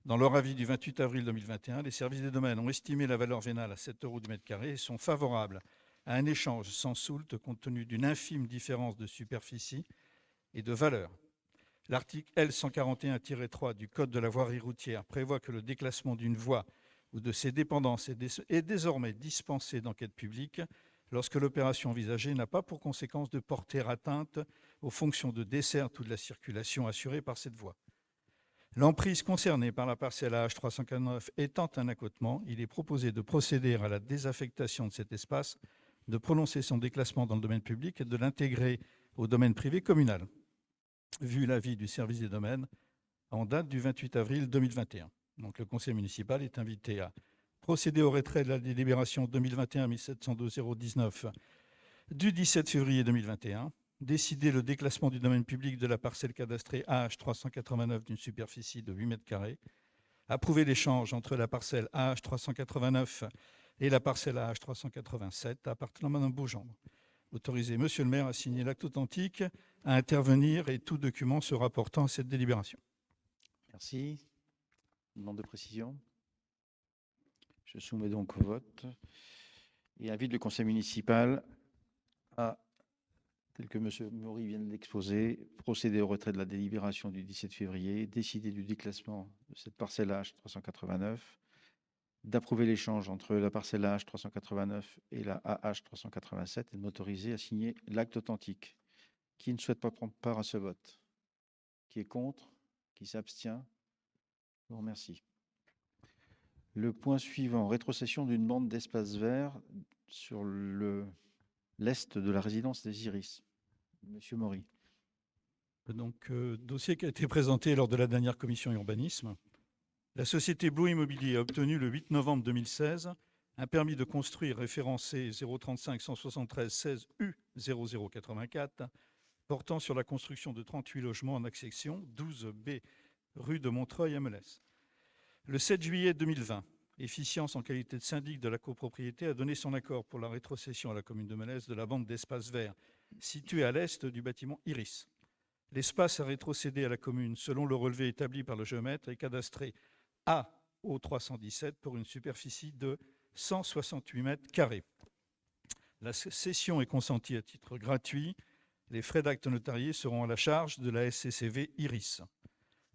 Dans leur avis du 28 avril 2021, les services des domaines ont estimé la valeur vénale à 7 € du mètre carré et sont favorables à un échange sans soult compte tenu d'une infime différence de superficie et de valeur. L'article L. 141-3 du Code de la voirie routière prévoit que le déclassement d'une voie ou de ses dépendances est désormais dispensé d'enquête publique lorsque l'opération envisagée n'a pas pour conséquence de porter atteinte aux fonctions de desserte ou de la circulation assurée par cette voie. L'emprise concernée par la parcelle AH 349 étant un accotement, il est proposé de procéder à la désaffectation de cet espace, de prononcer son déclassement dans le domaine public et de l'intégrer au domaine privé communal, vu l'avis du service des domaines en date du 28 avril 2021. Donc, le conseil municipal est invité à procéder au retrait de la délibération 2021-1702-019 du 17 février 2021, décider le déclassement du domaine public de la parcelle cadastrée AH 389 d'une superficie de 8 m², approuver l'échange entre la parcelle AH 389 et la parcelle AH 387 appartenant à Mme Beaugendre. Autoriser Monsieur le maire à signer l'acte authentique, à intervenir et tout document se rapportant à cette délibération. Merci. Demande de précision. Je soumets donc au vote et invite le conseil municipal à, tel que M. Maury vient de l'exposer, procéder au retrait de la délibération du 17 février, décider du déclassement de cette parcelle H 389, d'approuver l'échange entre la parcelle H 389 et la AH 387 et de m'autoriser à signer l'acte authentique. Qui ne souhaite pas prendre part à ce vote? Qui est contre? Qui s'abstient? Je vous remercie. Le point suivant, rétrocession d'une bande d'espace vert sur l'est de la résidence des Iris. Monsieur Maury. Donc, dossier qui a été présenté lors de la dernière commission urbanisme. La société Blue Immobilier a obtenu le 8 novembre 2016 un permis de construire référencé 035 173 16 U 0084 portant sur la construction de 38 logements en accession 12B rue de Montreuil à Melesse. Le 7 juillet 2020, Efficience en qualité de syndic de la copropriété a donné son accord pour la rétrocession à la commune de Melesse de la bande d'espace vert située à l'est du bâtiment Iris. L'espace à rétrocéder à la commune, selon le relevé établi par le géomètre, est cadastré AO 317 pour une superficie de 168 m². La cession est consentie à titre gratuit. Les frais d'acte notarié seront à la charge de la SCCV Iris.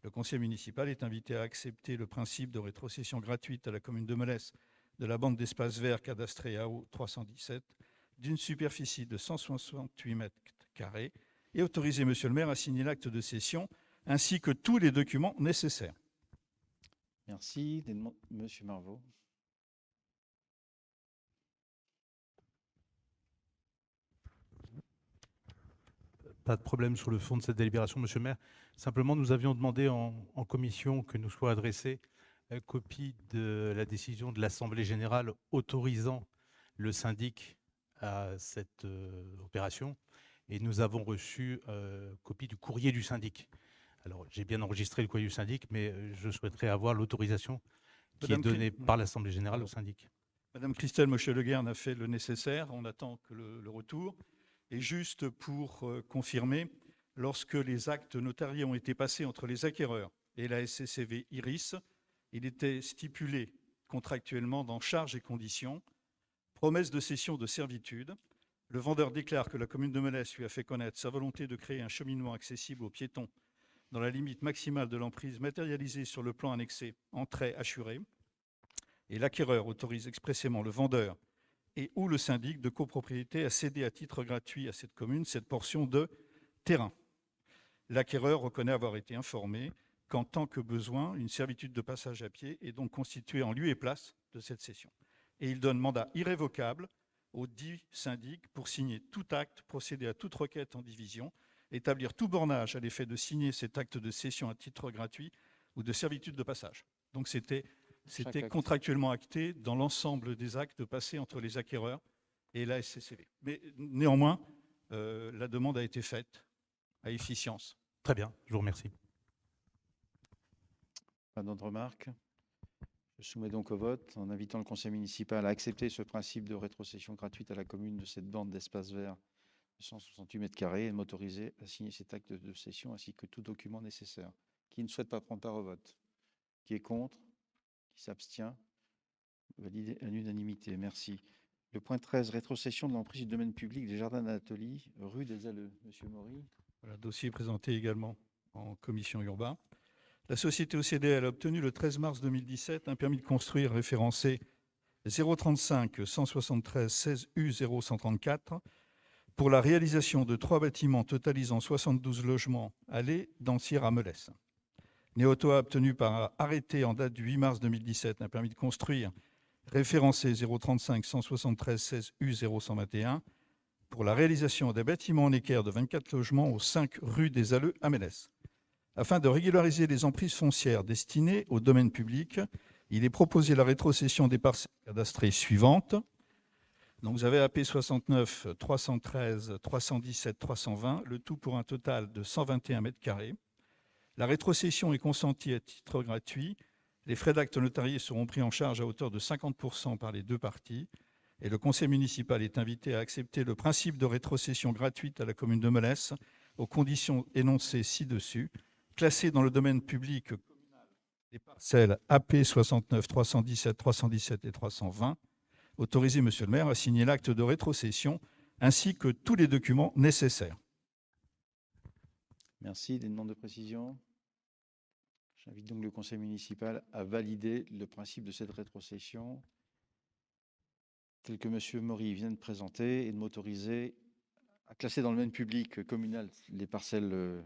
Le conseil municipal est invité à accepter le principe de rétrocession gratuite à la commune de Melesse de la bande d'espace vert cadastrée AO 317 d'une superficie de 168 m² et autoriser Monsieur le maire à signer l'acte de cession ainsi que tous les documents nécessaires. Merci. Monsieur Marvaux. Pas de problème sur le fond de cette délibération, Monsieur le maire. Simplement, nous avions demandé en commission que nous soit adressée copie de la décision de l'Assemblée générale autorisant le syndic à cette opération. Et nous avons reçu copie du courrier du syndic. Alors, j'ai bien enregistré le courrier du syndic, mais je souhaiterais avoir l'autorisation qui est donnée par l'Assemblée générale au syndic. Madame Christelle Mochet-Leguerne a fait le nécessaire. On attend que le retour. Et juste pour confirmer, lorsque les actes notariés ont été passés entre les acquéreurs et la SCCV Iris, il était stipulé contractuellement dans charges et conditions, promesse de cession de servitude. Le vendeur déclare que la commune de Melesse lui a fait connaître sa volonté de créer un cheminement accessible aux piétons dans la limite maximale de l'emprise matérialisée sur le plan annexé en trait assuré. Et l'acquéreur autorise expressément le vendeur et ou le syndic de copropriété à céder à titre gratuit à cette commune cette portion de terrain. L'acquéreur reconnaît avoir été informé qu'en tant que besoin, une servitude de passage à pied est donc constituée en lieu et place de cette cession. Et il donne mandat irrévocable au dit syndic pour signer tout acte, procéder à toute requête en division, établir tout bornage à l'effet de signer cet acte de cession à titre gratuit ou de servitude de passage. Donc c'était contractuellement acté dans l'ensemble des actes passés entre les acquéreurs et la SCCV. Mais néanmoins, la demande a été faite à efficience. Très bien, je vous remercie. Pas d'autres remarques? Je soumets donc au vote en invitant le conseil municipal à accepter ce principe de rétrocession gratuite à la commune de cette bande d'espace vert de 168 mètres carrés et de m'autoriser à signer cet acte de cession ainsi que tout document nécessaire. Qui ne souhaite pas prendre part au vote? Qui est contre? Qui s'abstient? Validé à l'unanimité. Merci. Le point 13, rétrocession de l'emprise du domaine public des jardins d'Anatolie, rue des Alleux. Monsieur Maury. Voilà, dossier présenté également en commission urbain. La société OCDL a obtenu le 13 mars 2017 un permis de construire référencé 035 173 16 U 0134 pour la réalisation de 3 bâtiments totalisant 72 logements allées d'Ancières à Melesse. Néoto a obtenu par arrêté en date du 8 mars 2017 un permis de construire référencé 035 173 16 U 0121 pour la réalisation des bâtiments en équerre de 24 logements aux 5 rue des Alleux à Melesse. Afin de régulariser les emprises foncières destinées au domaine public, il est proposé la rétrocession des parcelles cadastrées suivantes. Donc vous avez AP 69, 313, 317, 320, le tout pour un total de 121 mètres carrés. La rétrocession est consentie à titre gratuit. Les frais d'acte notariés seront pris en charge à hauteur de 50% par les deux parties. Et le conseil municipal est invité à accepter le principe de rétrocession gratuite à la commune de Melesse aux conditions énoncées ci-dessus. Classées dans le domaine public communal les parcelles AP 69, 317, 317 et 320. Autorisez, monsieur le maire, à signer l'acte de rétrocession ainsi que tous les documents nécessaires. Merci. Des demandes de précision? J'invite donc le conseil municipal à valider le principe de cette rétrocession tel que monsieur Maury vient de présenter et de m'autoriser à classer dans le domaine public communal les parcelles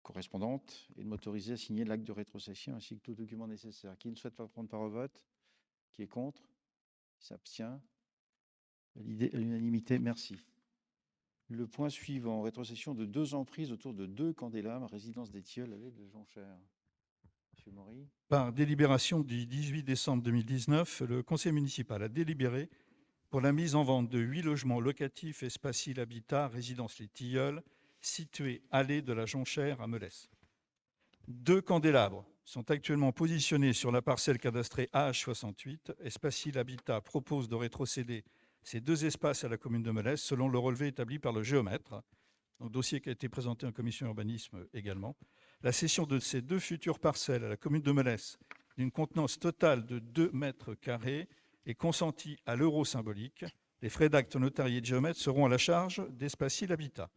correspondantes et de m'autoriser à signer l'acte de rétrocession ainsi que tout document nécessaire. Qui ne souhaite pas prendre part au vote? Qui est contre? Qui s'abstient? Validé à l'unanimité. Merci. Le point suivant, rétrocession de 2 emprises autour de 2 candélabres, résidence des Tilleuls, allée de Jonchère. Monsieur Maury. Par délibération du 18 décembre 2019, le conseil municipal a délibéré pour la mise en vente de 8 logements locatifs Espacil Habitat, résidence Les Tilleuls, situés allée de la Jonchère à Melesse. 2 candélabres sont actuellement positionnés sur la parcelle cadastrée AH68. Espacil Habitat propose de rétrocéder ces 2 espaces à la commune de Melesse selon le relevé établi par le géomètre. Donc, dossier qui a été présenté en commission urbanisme également. La cession de ces 2 futures parcelles à la commune de Melesse d'une contenance totale de 2 mètres carrés est consentie à l'euro symbolique. Les frais d'acte notariés de géomètre seront à la charge d'Espacil Habitat.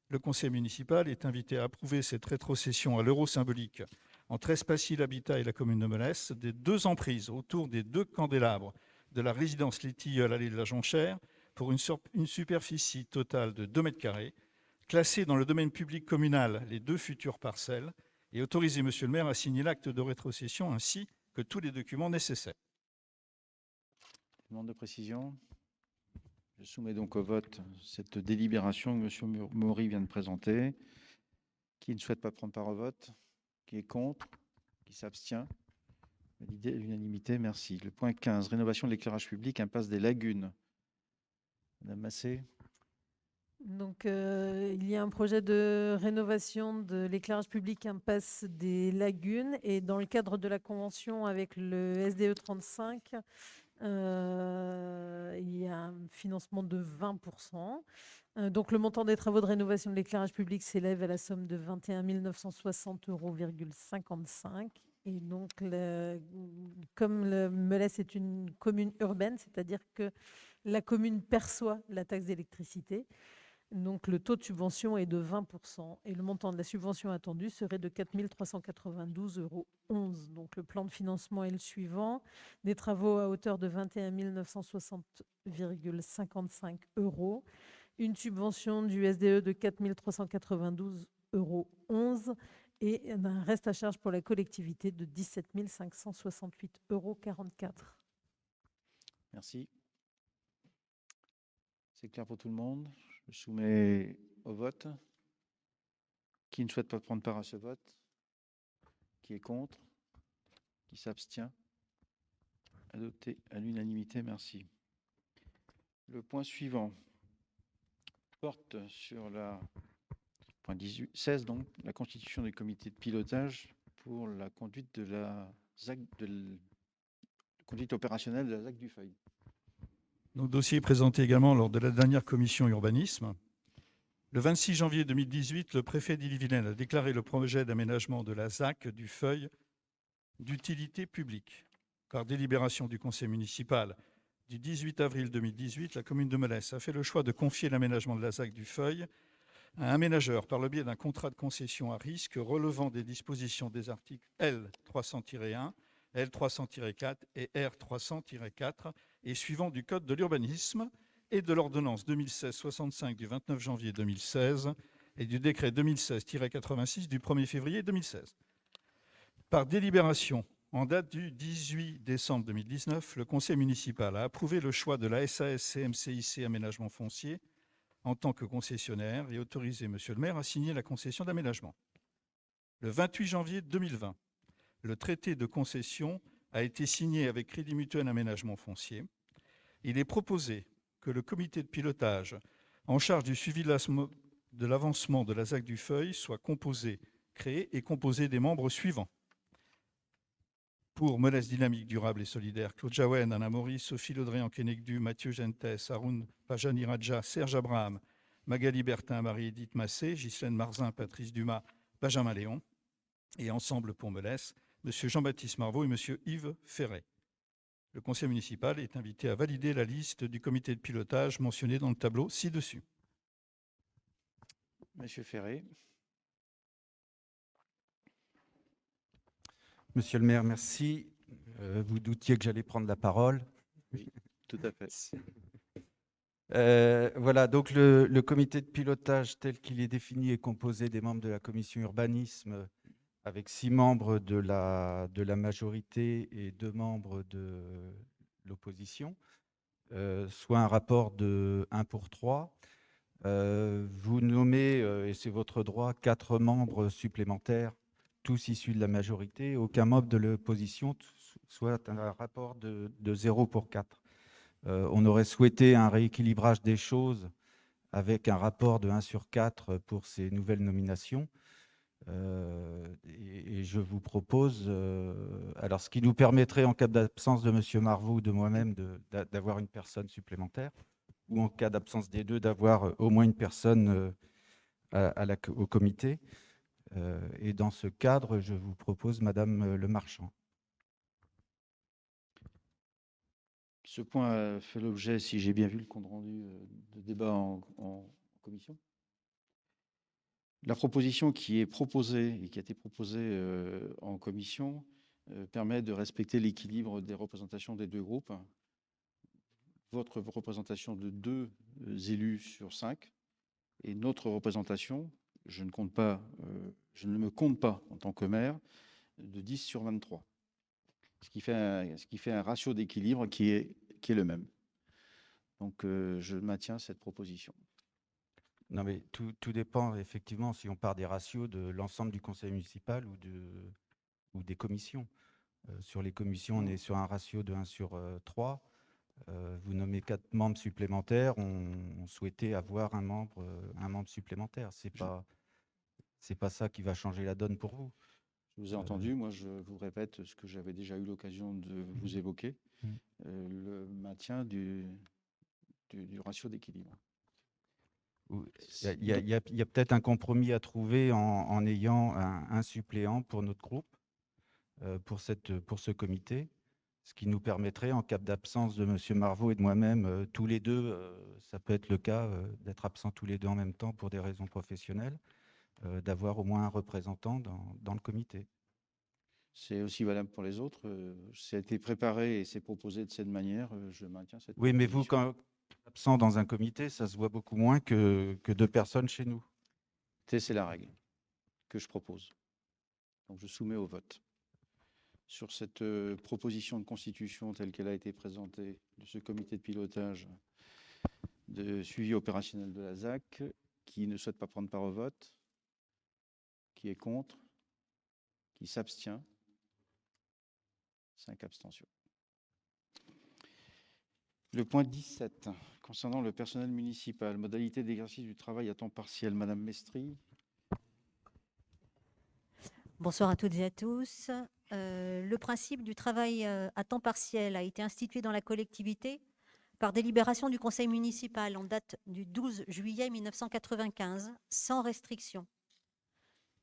Le conseil municipal est invité à approuver cette rétrocession à l'euro symbolique entre Espacil Habitat et la commune de Melesse des 2 emprises autour des 2 candélabres de la résidence Les Tilleuls, allée de la Jonchère, pour une superficie totale de 2 mètres carrés, classées dans le domaine public communal les 2 futures parcelles, et autoriser monsieur le maire à signer l'acte de rétrocession ainsi que tous les documents nécessaires. Demande de précision? Je soumets donc au vote cette délibération que monsieur Maury vient de présenter. Qui ne souhaite pas prendre part au vote? Qui est contre? Qui s'abstient? Validé à l'unanimité, merci. Le point 15, rénovation de l'éclairage public, impasse des Lagunes. Madame Massé. Donc, il y a un projet de rénovation de l'éclairage public impasse des Lagunes et dans le cadre de la convention avec le SDE 35, Il y a un financement de 20%. Donc, le montant des travaux de rénovation de l'éclairage public s'élève à la somme de 21 960,55 €. Et donc, comme le Melesse est une commune urbaine, c'est-à-dire que la commune perçoit la taxe d'électricité, donc le taux de subvention est de 20% et le montant de la subvention attendue serait de 4 392,11 €. Donc le plan de financement est le suivant: des travaux à hauteur de 21 960,55 €, une subvention du SDE de 4 392,11 € et un reste à charge pour la collectivité de 17 568,44 €. Merci. C'est clair pour tout le monde. Je soumets au vote. Qui ne souhaite pas prendre part à ce vote? Qui est contre? Qui s'abstient? Adopté à l'unanimité, merci. Le point suivant porte sur la point 16, donc la constitution des comités de pilotage pour la conduite de la ZAC, conduite opérationnelle de la ZAC du Feuil. Donc, dossier est présenté également lors de la dernière commission urbanisme. Le 26 janvier 2018, le préfet d'Ille-et-Vilaine a déclaré le projet d'aménagement de la ZAC du Feuil d'utilité publique. Par délibération du conseil municipal du 18 avril 2018, la commune de Melesse a fait le choix de confier l'aménagement de la ZAC du Feuil à un aménageur par le biais d'un contrat de concession à risque relevant des dispositions des articles L300-1, L300-4 et R300-4 et suivant du Code de l'urbanisme et de l'ordonnance 2016-65 du 29 janvier 2016 et du décret 2016-86 du 1er février 2016. Par délibération en date du 18 décembre 2019, le conseil municipal a approuvé le choix de la SAS CMCIC Aménagement Foncier en tant que concessionnaire et autorisé monsieur le maire à signer la concession d'aménagement. Le 28 janvier 2020, le traité de concession a été signé avec Crédit Mutuel Aménagement Foncier. Il est proposé que le comité de pilotage en charge du suivi de l'avancement de la ZAC du Feuil soit créé et composé des membres suivants. Pour Melesse Dynamique Durable et Solidaire, Claude Jaouen, Anna Maurice, Sophie Laudréan-Kenegdu, Mathieu Gentes, Haroun Pajani Radja, Serge Abraham, Magali Bertin, Marie-Édith Massé, Ghislaine Marzin, Patrice Dumas, Benjamin Léon. Et ensemble pour Melesse, M. Jean-Baptiste Marvaux et M. Yves Ferret. Le conseil municipal est invité à valider la liste du comité de pilotage mentionné dans le tableau ci-dessus. Monsieur Ferret. Monsieur le maire, merci. Vous doutiez que j'allais prendre la parole. Oui, tout à fait. Voilà, donc le comité de pilotage tel qu'il est défini est composé des membres de la commission urbanisme avec 6 membres de la majorité et 2 membres de l'opposition, soit un rapport de 1 pour 3. Vous nommez, et c'est votre droit, 4 membres supplémentaires, tous issus de la majorité, aucun membre de l'opposition, soit un rapport de 0 pour 4. On aurait souhaité un rééquilibrage des choses avec un rapport de 1 sur 4 pour ces nouvelles nominations. Et je vous propose, alors ce qui nous permettrait en cas d'absence de M. Marvaux ou de moi-même d'avoir une personne supplémentaire, ou en cas d'absence des deux, d'avoir au moins une personne au comité. Et dans ce cadre, je vous propose Madame Lemarchand. Ce point a fait l'objet, si j'ai bien vu le compte rendu de débat en commission. La proposition qui est proposée et qui a été proposée en commission permet de respecter l'équilibre des représentations des 2 groupes. Votre représentation de 2 élus sur 5 et notre représentation, je ne me compte pas en tant que maire, de 10 sur 23. Ce qui fait un ratio d'équilibre qui est le même. Donc, je maintiens cette proposition. Non, mais tout dépend, effectivement, si on part des ratios de l'ensemble du conseil municipal ou des commissions. Sur les commissions, on est sur un ratio de 1 sur 3. Vous nommez 4 membres supplémentaires. On souhaitait avoir un membre supplémentaire. C'est pas ça qui va changer la donne pour vous. Je vous ai entendu, moi je vous répète ce que j'avais déjà eu l'occasion de vous évoquer, le maintien du ratio d'équilibre. Il y a peut-être un compromis à trouver en ayant un suppléant pour notre groupe, pour ce comité, ce qui nous permettrait, en cas d'absence de M. Marvaux et de moi-même, tous les deux, ça peut être le cas d'être absents tous les deux en même temps pour des raisons professionnelles, d'avoir au moins un représentant dans le comité. C'est aussi valable pour les autres. Ça a été préparé et c'est proposé de cette manière. Je maintiens cette Oui, mais vous, proposition. quand absent dans un comité, ça se voit beaucoup moins que 2 personnes chez nous. C'est la règle que je propose. Donc je soumets au vote. Sur cette proposition de constitution telle qu'elle a été présentée de ce comité de pilotage de suivi opérationnel de la ZAC, qui ne souhaite pas prendre part au vote, qui est contre, qui s'abstient. 5 abstentions. Le point 17, concernant le personnel municipal, modalité d'exercice du travail à temps partiel. Madame Mestri. Bonsoir à toutes et à tous. Le principe du travail à temps partiel a été institué dans la collectivité par délibération du conseil municipal en date du 12 juillet 1995, sans restriction.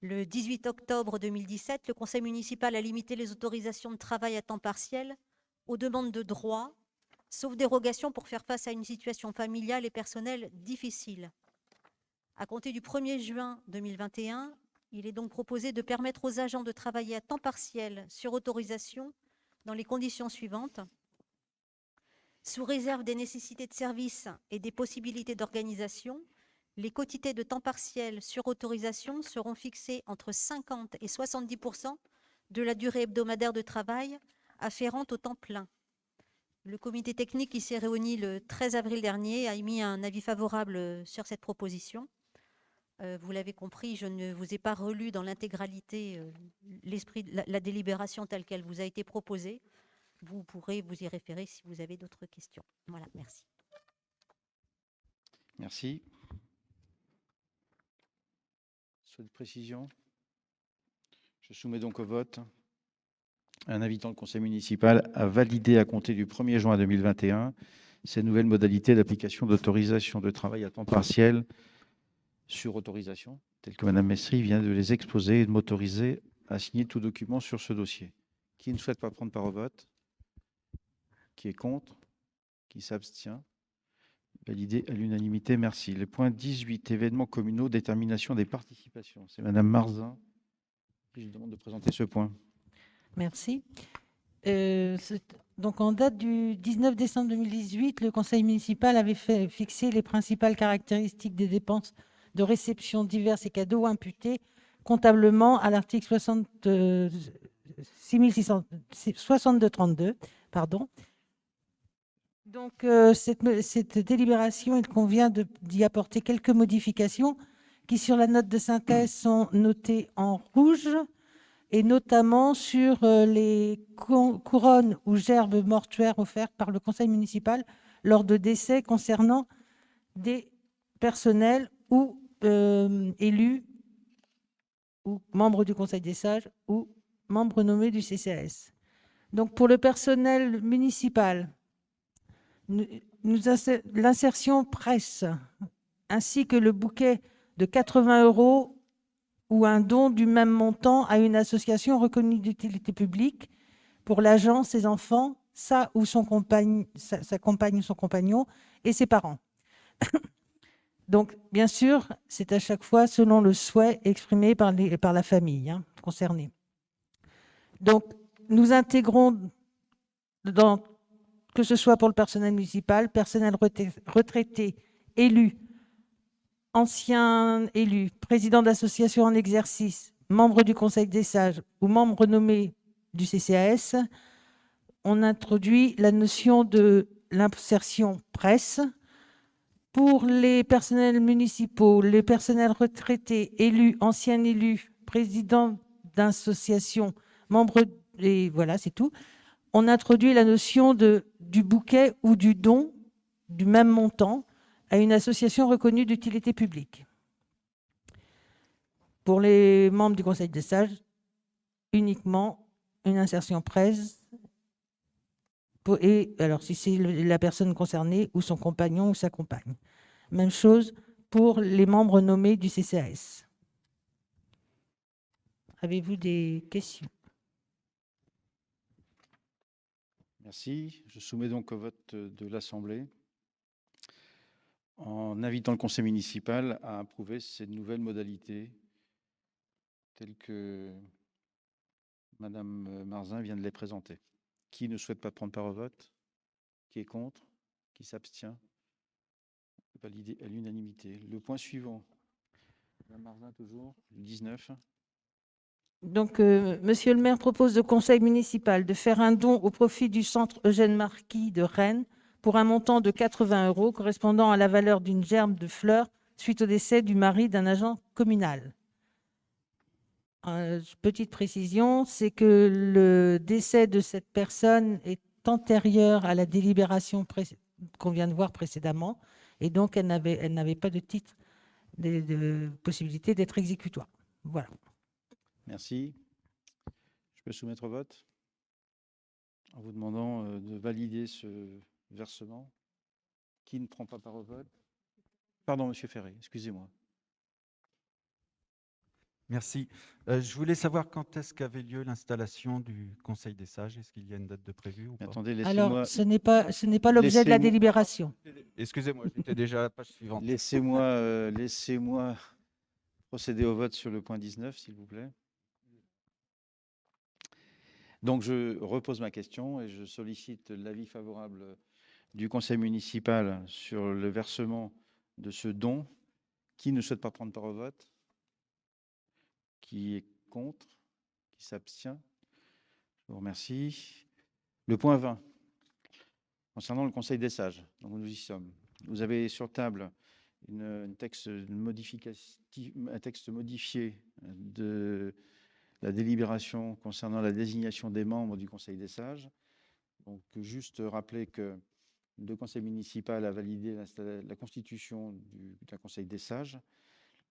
Le 18 octobre 2017, le conseil municipal a limité les autorisations de travail à temps partiel aux demandes de droit, sauf dérogation pour faire face à une situation familiale et personnelle difficile. À compter du 1er juin 2021, il est donc proposé de permettre aux agents de travailler à temps partiel sur autorisation dans les conditions suivantes. Sous réserve des nécessités de service et des possibilités d'organisation, les quotités de temps partiel sur autorisation seront fixées entre 50 et 70% de la durée hebdomadaire de travail afférente au temps plein. Le comité technique qui s'est réuni le 13 avril dernier a émis un avis favorable sur cette proposition. Vous l'avez compris, je ne vous ai pas relu dans l'intégralité l'esprit de la délibération telle qu'elle vous a été proposée. Vous pourrez vous y référer si vous avez d'autres questions. Voilà, merci. Merci. Souhait de précision? Je soumets donc au vote un invitant le conseil municipal à valider à compter du 1er juin 2021 ces nouvelles modalités d'application d'autorisation de travail à temps partiel sur autorisation, telles que Mme Mestri vient de les exposer et de m'autoriser à signer tout document sur ce dossier. Qui ne souhaite pas prendre part au vote? Qui est contre? Qui s'abstient? Validé à l'unanimité, merci. Le point 18, événements communaux, détermination des participations. C'est Mme Marzin qui je demande de présenter ce point. Merci. Donc, en date du 19 décembre 2018, le conseil municipal avait fixé les principales caractéristiques des dépenses de réception diverses et cadeaux imputés comptablement à l'article 6232. Pardon. Donc, cette délibération, il convient d'y apporter quelques modifications qui, sur la note de synthèse, sont notées en rouge, et notamment sur les couronnes ou gerbes mortuaires offertes par le conseil municipal lors de décès concernant des personnels ou élus ou membres du Conseil des sages ou membres nommés du CCAS. Donc, pour le personnel municipal, l'insertion presse ainsi que le bouquet de 80 € ou un don du même montant à une association reconnue d'utilité publique pour l'agent, ses enfants, sa compagne ou son compagnon et ses parents. Donc, bien sûr, c'est à chaque fois selon le souhait exprimé par la famille concernée. Donc, nous intégrons, que ce soit pour le personnel municipal, personnel retraité, élu, ancien élu, président d'association en exercice, membre du Conseil des sages ou membre nommé du CCAS, on introduit la notion de l'insertion presse. Pour les personnels municipaux, les personnels retraités, élus, anciens élus, présidents d'associations, membres, et voilà, c'est tout. On introduit la notion du bouquet ou du don du même montant à une association reconnue d'utilité publique. Pour les membres du Conseil des sages, uniquement une insertion presse. Et alors, si c'est la personne concernée ou son compagnon ou sa compagne. Même chose pour les membres nommés du CCAS. Avez-vous des questions? Merci. Je soumets donc au vote de l'Assemblée en invitant le conseil municipal à approuver ces nouvelles modalités telles que Madame Marzin vient de les présenter. Qui ne souhaite pas prendre part au vote? Qui est contre? Qui s'abstient? Validé à l'unanimité. Le point suivant. Madame Marzin, toujours, le 19. Donc, Monsieur le maire propose au conseil municipal de faire un don au profit du centre Eugène Marquis de Rennes pour un montant de 80 € correspondant à la valeur d'une gerbe de fleurs suite au décès du mari d'un agent communal. Petite précision, c'est que le décès de cette personne est antérieur à la délibération qu'on vient de voir précédemment, et donc elle n'avait pas de titre de possibilité d'être exécutoire. Voilà. Merci. Je peux soumettre au vote en vous demandant de valider ce versement. Qui ne prend pas part au vote? Pardon, Monsieur Ferré, excusez-moi. Merci. Je voulais savoir quand est-ce qu'avait lieu l'installation du Conseil des sages. Est-ce qu'il y a une date de prévue ou pas? Attendez, Alors, ce n'est pas l'objet de la délibération. Excusez-moi, j'étais déjà à la page suivante. Laissez-moi procéder au vote sur le point 19, s'il vous plaît. Donc, je repose ma question et je sollicite l'avis favorable du conseil municipal sur le versement de ce don. Qui ne souhaite pas prendre part au vote? Qui est contre? Qui s'abstient? Je vous remercie. Le point 20, concernant le Conseil des sages. Donc, nous y sommes. Vous avez sur table un texte modifié de la délibération concernant la désignation des membres du Conseil des sages. Donc, juste rappeler que le Conseil municipal a validé la constitution d'un Conseil des sages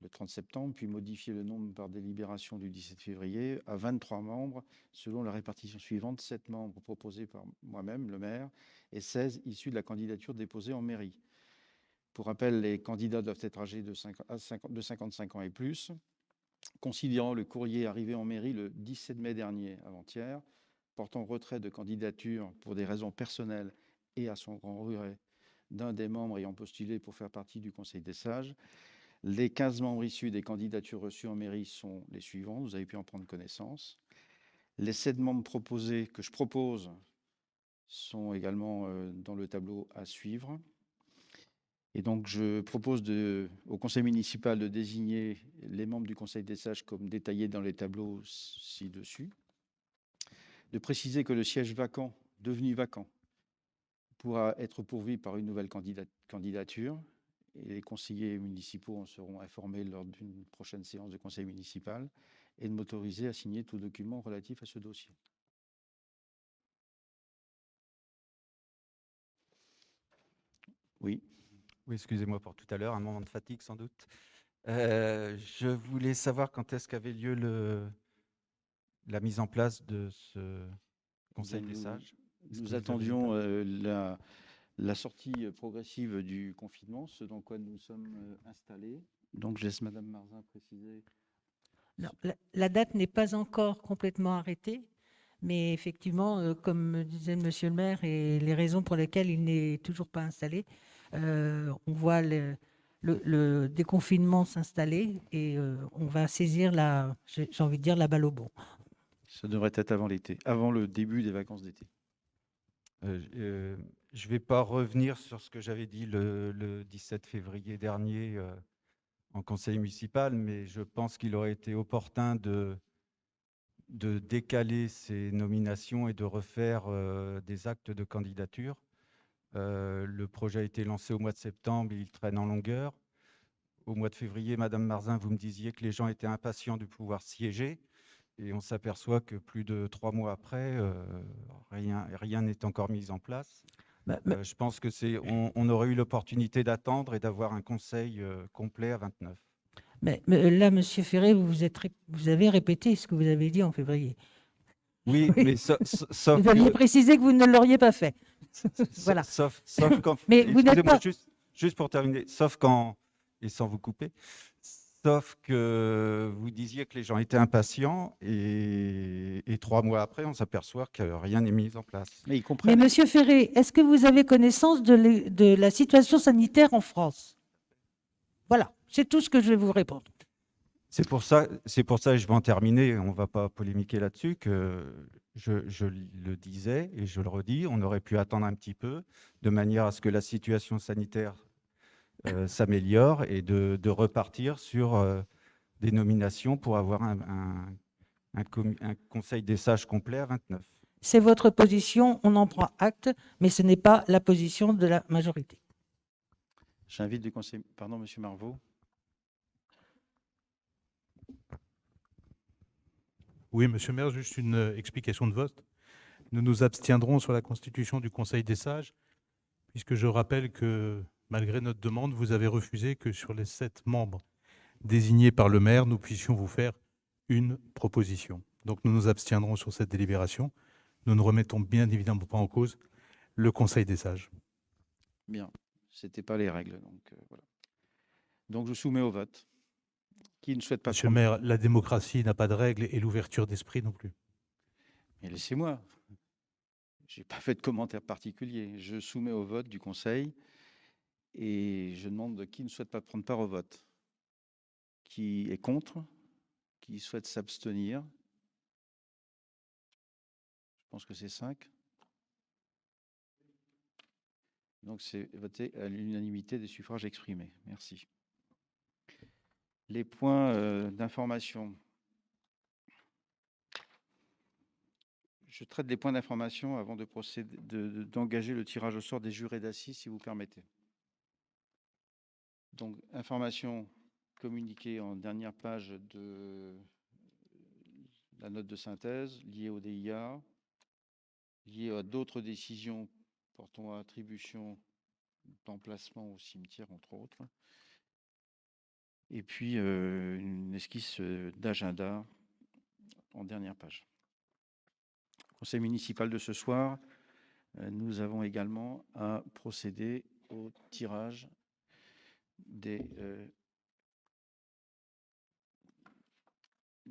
le 30 septembre, puis modifié le nombre par délibération du 17 février à 23 membres, selon la répartition suivante: 7 membres proposés par moi-même, le maire, et 16 issus de la candidature déposée en mairie. Pour rappel, les candidats doivent être âgés de 55 ans et plus. Considérant le courrier arrivé en mairie le 17 mai dernier, avant-hier, portant retrait de candidature pour des raisons personnelles et à son grand regret d'un des membres ayant postulé pour faire partie du Conseil des sages, les 15 membres issus des candidatures reçues en mairie sont les suivants, vous avez pu en prendre connaissance. Les 7 membres proposés que je propose sont également dans le tableau à suivre. Et donc, je propose au conseil municipal de désigner les membres du Conseil des sages comme détaillés dans les tableaux ci-dessus. De préciser que le siège vacant, devenu vacant, pourra être pourvu par une nouvelle candidature. Et les conseillers municipaux en seront informés lors d'une prochaine séance de conseil municipal, et de m'autoriser à signer tout document relatif à ce dossier. Oui. Oui, excusez-moi pour tout à l'heure, un moment de fatigue sans doute. Je voulais savoir quand est-ce qu'avait lieu la mise en place de ce Conseil des sages. Nous attendions la sortie progressive du confinement, ce dans quoi nous sommes installés. Donc, je laisse Madame Marzin préciser. Non, la date n'est pas encore complètement arrêtée, mais effectivement, comme disait Monsieur le maire, et les raisons pour lesquelles il n'est toujours pas installé, on voit le déconfinement s'installer et on va saisir j'ai envie de dire, la balle au bond. Ça devrait être avant l'été, avant le début des vacances d'été. Je ne vais pas revenir sur ce que j'avais dit le 17 février dernier en conseil municipal, mais je pense qu'il aurait été opportun de décaler ces nominations et de refaire des actes de candidature. Le projet a été lancé au mois de septembre, il traîne en longueur. Au mois de février, Madame Marzin, vous me disiez que les gens étaient impatients de pouvoir siéger. Et on s'aperçoit que plus de 3 mois après, rien n'est encore mis en place. Je pense que on aurait eu l'opportunité d'attendre et d'avoir un conseil complet à 29. Mais là, Monsieur Ferré, vous avez répété ce que vous avez dit en février. Oui, Oui. mais sauf Vous aviez que, précisé que vous ne l'auriez pas fait. Voilà. sauf quand, Mais vous n'êtes excusez-moi, pas. juste pour terminer, sauf quand, et sans vous couper, sauf que vous disiez que les gens étaient impatients et 3 mois après, on s'aperçoit que rien n'est mis en place. Mais ils Mais comprennent. Monsieur Ferré, est-ce que vous avez connaissance de la situation sanitaire en France? Voilà, c'est tout ce que je vais vous répondre. C'est pour ça, et je vais en terminer, on ne va pas polémiquer là-dessus, que je le disais et je le redis, on aurait pu attendre un petit peu de manière à ce que la situation sanitaire s'améliore et de repartir sur des nominations pour avoir un conseil des sages complet à 29. C'est votre position, on en prend acte, mais ce n'est pas la position de la majorité. J'invite du conseil. Pardon, Monsieur Marvaux. Oui, monsieur le maire, juste une explication de vote. Nous nous abstiendrons sur la constitution du Conseil des sages, puisque je rappelle que, malgré notre demande, vous avez refusé que sur les 7 membres désignés par le maire, nous puissions vous faire une proposition. Donc nous nous abstiendrons sur cette délibération. Nous ne remettons bien évidemment pas en cause le Conseil des sages. Bien, ce n'était pas les règles. Donc, voilà. Donc je soumets au vote. Qui ne souhaite pas Monsieur le maire, la démocratie n'a pas de règles et l'ouverture d'esprit non plus. Mais laissez-moi. Je n'ai pas fait de commentaire particulier. Je soumets au vote du Conseil et je demande qui ne souhaite pas prendre part au vote. Qui est contre? Qui souhaite s'abstenir? Je pense que c'est 5. Donc c'est voté à l'unanimité des suffrages exprimés. Merci. Les points d'information. Je traite des points d'information avant de procéder, d'engager le tirage au sort des jurés d'assises, si vous permettez. Donc, information communiquée en dernière page de la note de synthèse liée au DIA, liée à d'autres décisions portant à attribution d'emplacement au cimetière, entre autres. Et puis, une esquisse d'agenda en dernière page. Conseil municipal de ce soir, nous avons également à procéder au tirage des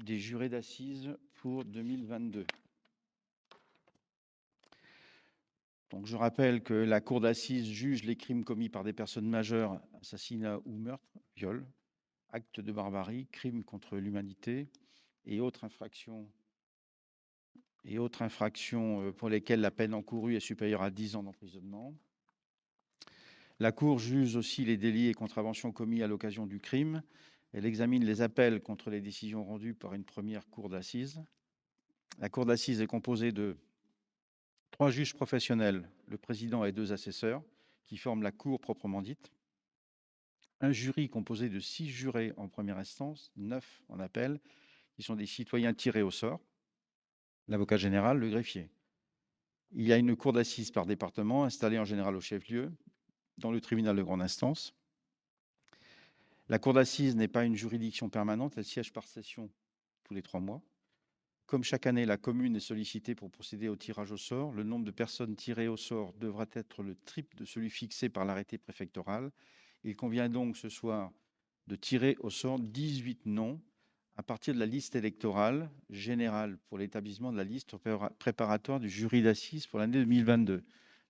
jurés d'assises pour 2022. Donc, je rappelle que la Cour d'assises juge les crimes commis par des personnes majeures, assassinat ou meurtre, viol, actes de barbarie, crimes contre l'humanité et autres infractions pour lesquelles la peine encourue est supérieure à 10 ans d'emprisonnement. La Cour juge aussi les délits et contraventions commis à l'occasion du crime. Elle examine les appels contre les décisions rendues par une première cour d'assises. La cour d'assises est composée de 3 juges professionnels, le président et 2 assesseurs, qui forment la cour proprement dite. Un jury composé de 6 jurés en première instance, 9 en appel, qui sont des citoyens tirés au sort, l'avocat général, le greffier. Il y a une cour d'assises par département, installée en général au chef-lieu, dans le tribunal de grande instance. La cour d'assises n'est pas une juridiction permanente, elle siège par session tous les 3 mois. Comme chaque année, la commune est sollicitée pour procéder au tirage au sort. Le nombre de personnes tirées au sort devra être le triple de celui fixé par l'arrêté préfectoral. Il convient donc ce soir de tirer au sort 18 noms à partir de la liste électorale générale pour l'établissement de la liste préparatoire du jury d'assises pour l'année 2022.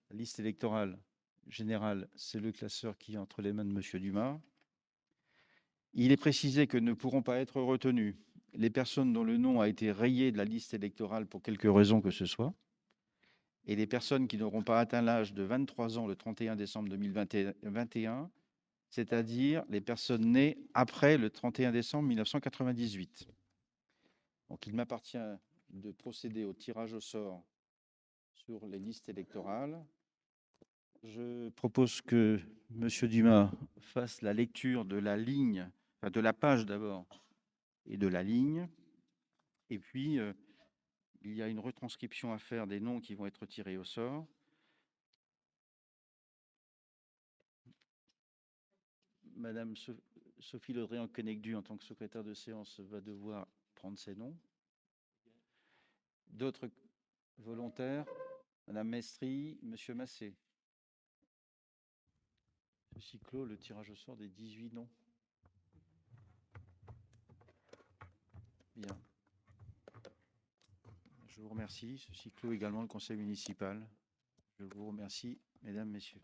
La liste électorale générale, c'est le classeur qui est entre les mains de M. Dumas. Il est précisé que ne pourront pas être retenues les personnes dont le nom a été rayé de la liste électorale pour quelque raison que ce soit, et les personnes qui n'auront pas atteint l'âge de 23 ans le 31 décembre 2021, c'est-à-dire les personnes nées après le 31 décembre 1998. Donc, il m'appartient de procéder au tirage au sort sur les listes électorales. Je propose que M. Dumas fasse la lecture de la ligne, enfin de la page d'abord, et de la ligne. Et puis, il y a une retranscription à faire des noms qui vont être tirés au sort. Madame Sophie Laudréan-Quenegdu, en tant que secrétaire de séance, va devoir prendre ses noms. D'autres volontaires? Madame Mestri, Monsieur Massé. Ceci clôt le tirage au sort des 18 noms. Bien. Je vous remercie. Ceci clôt également le conseil municipal. Je vous remercie, mesdames, messieurs.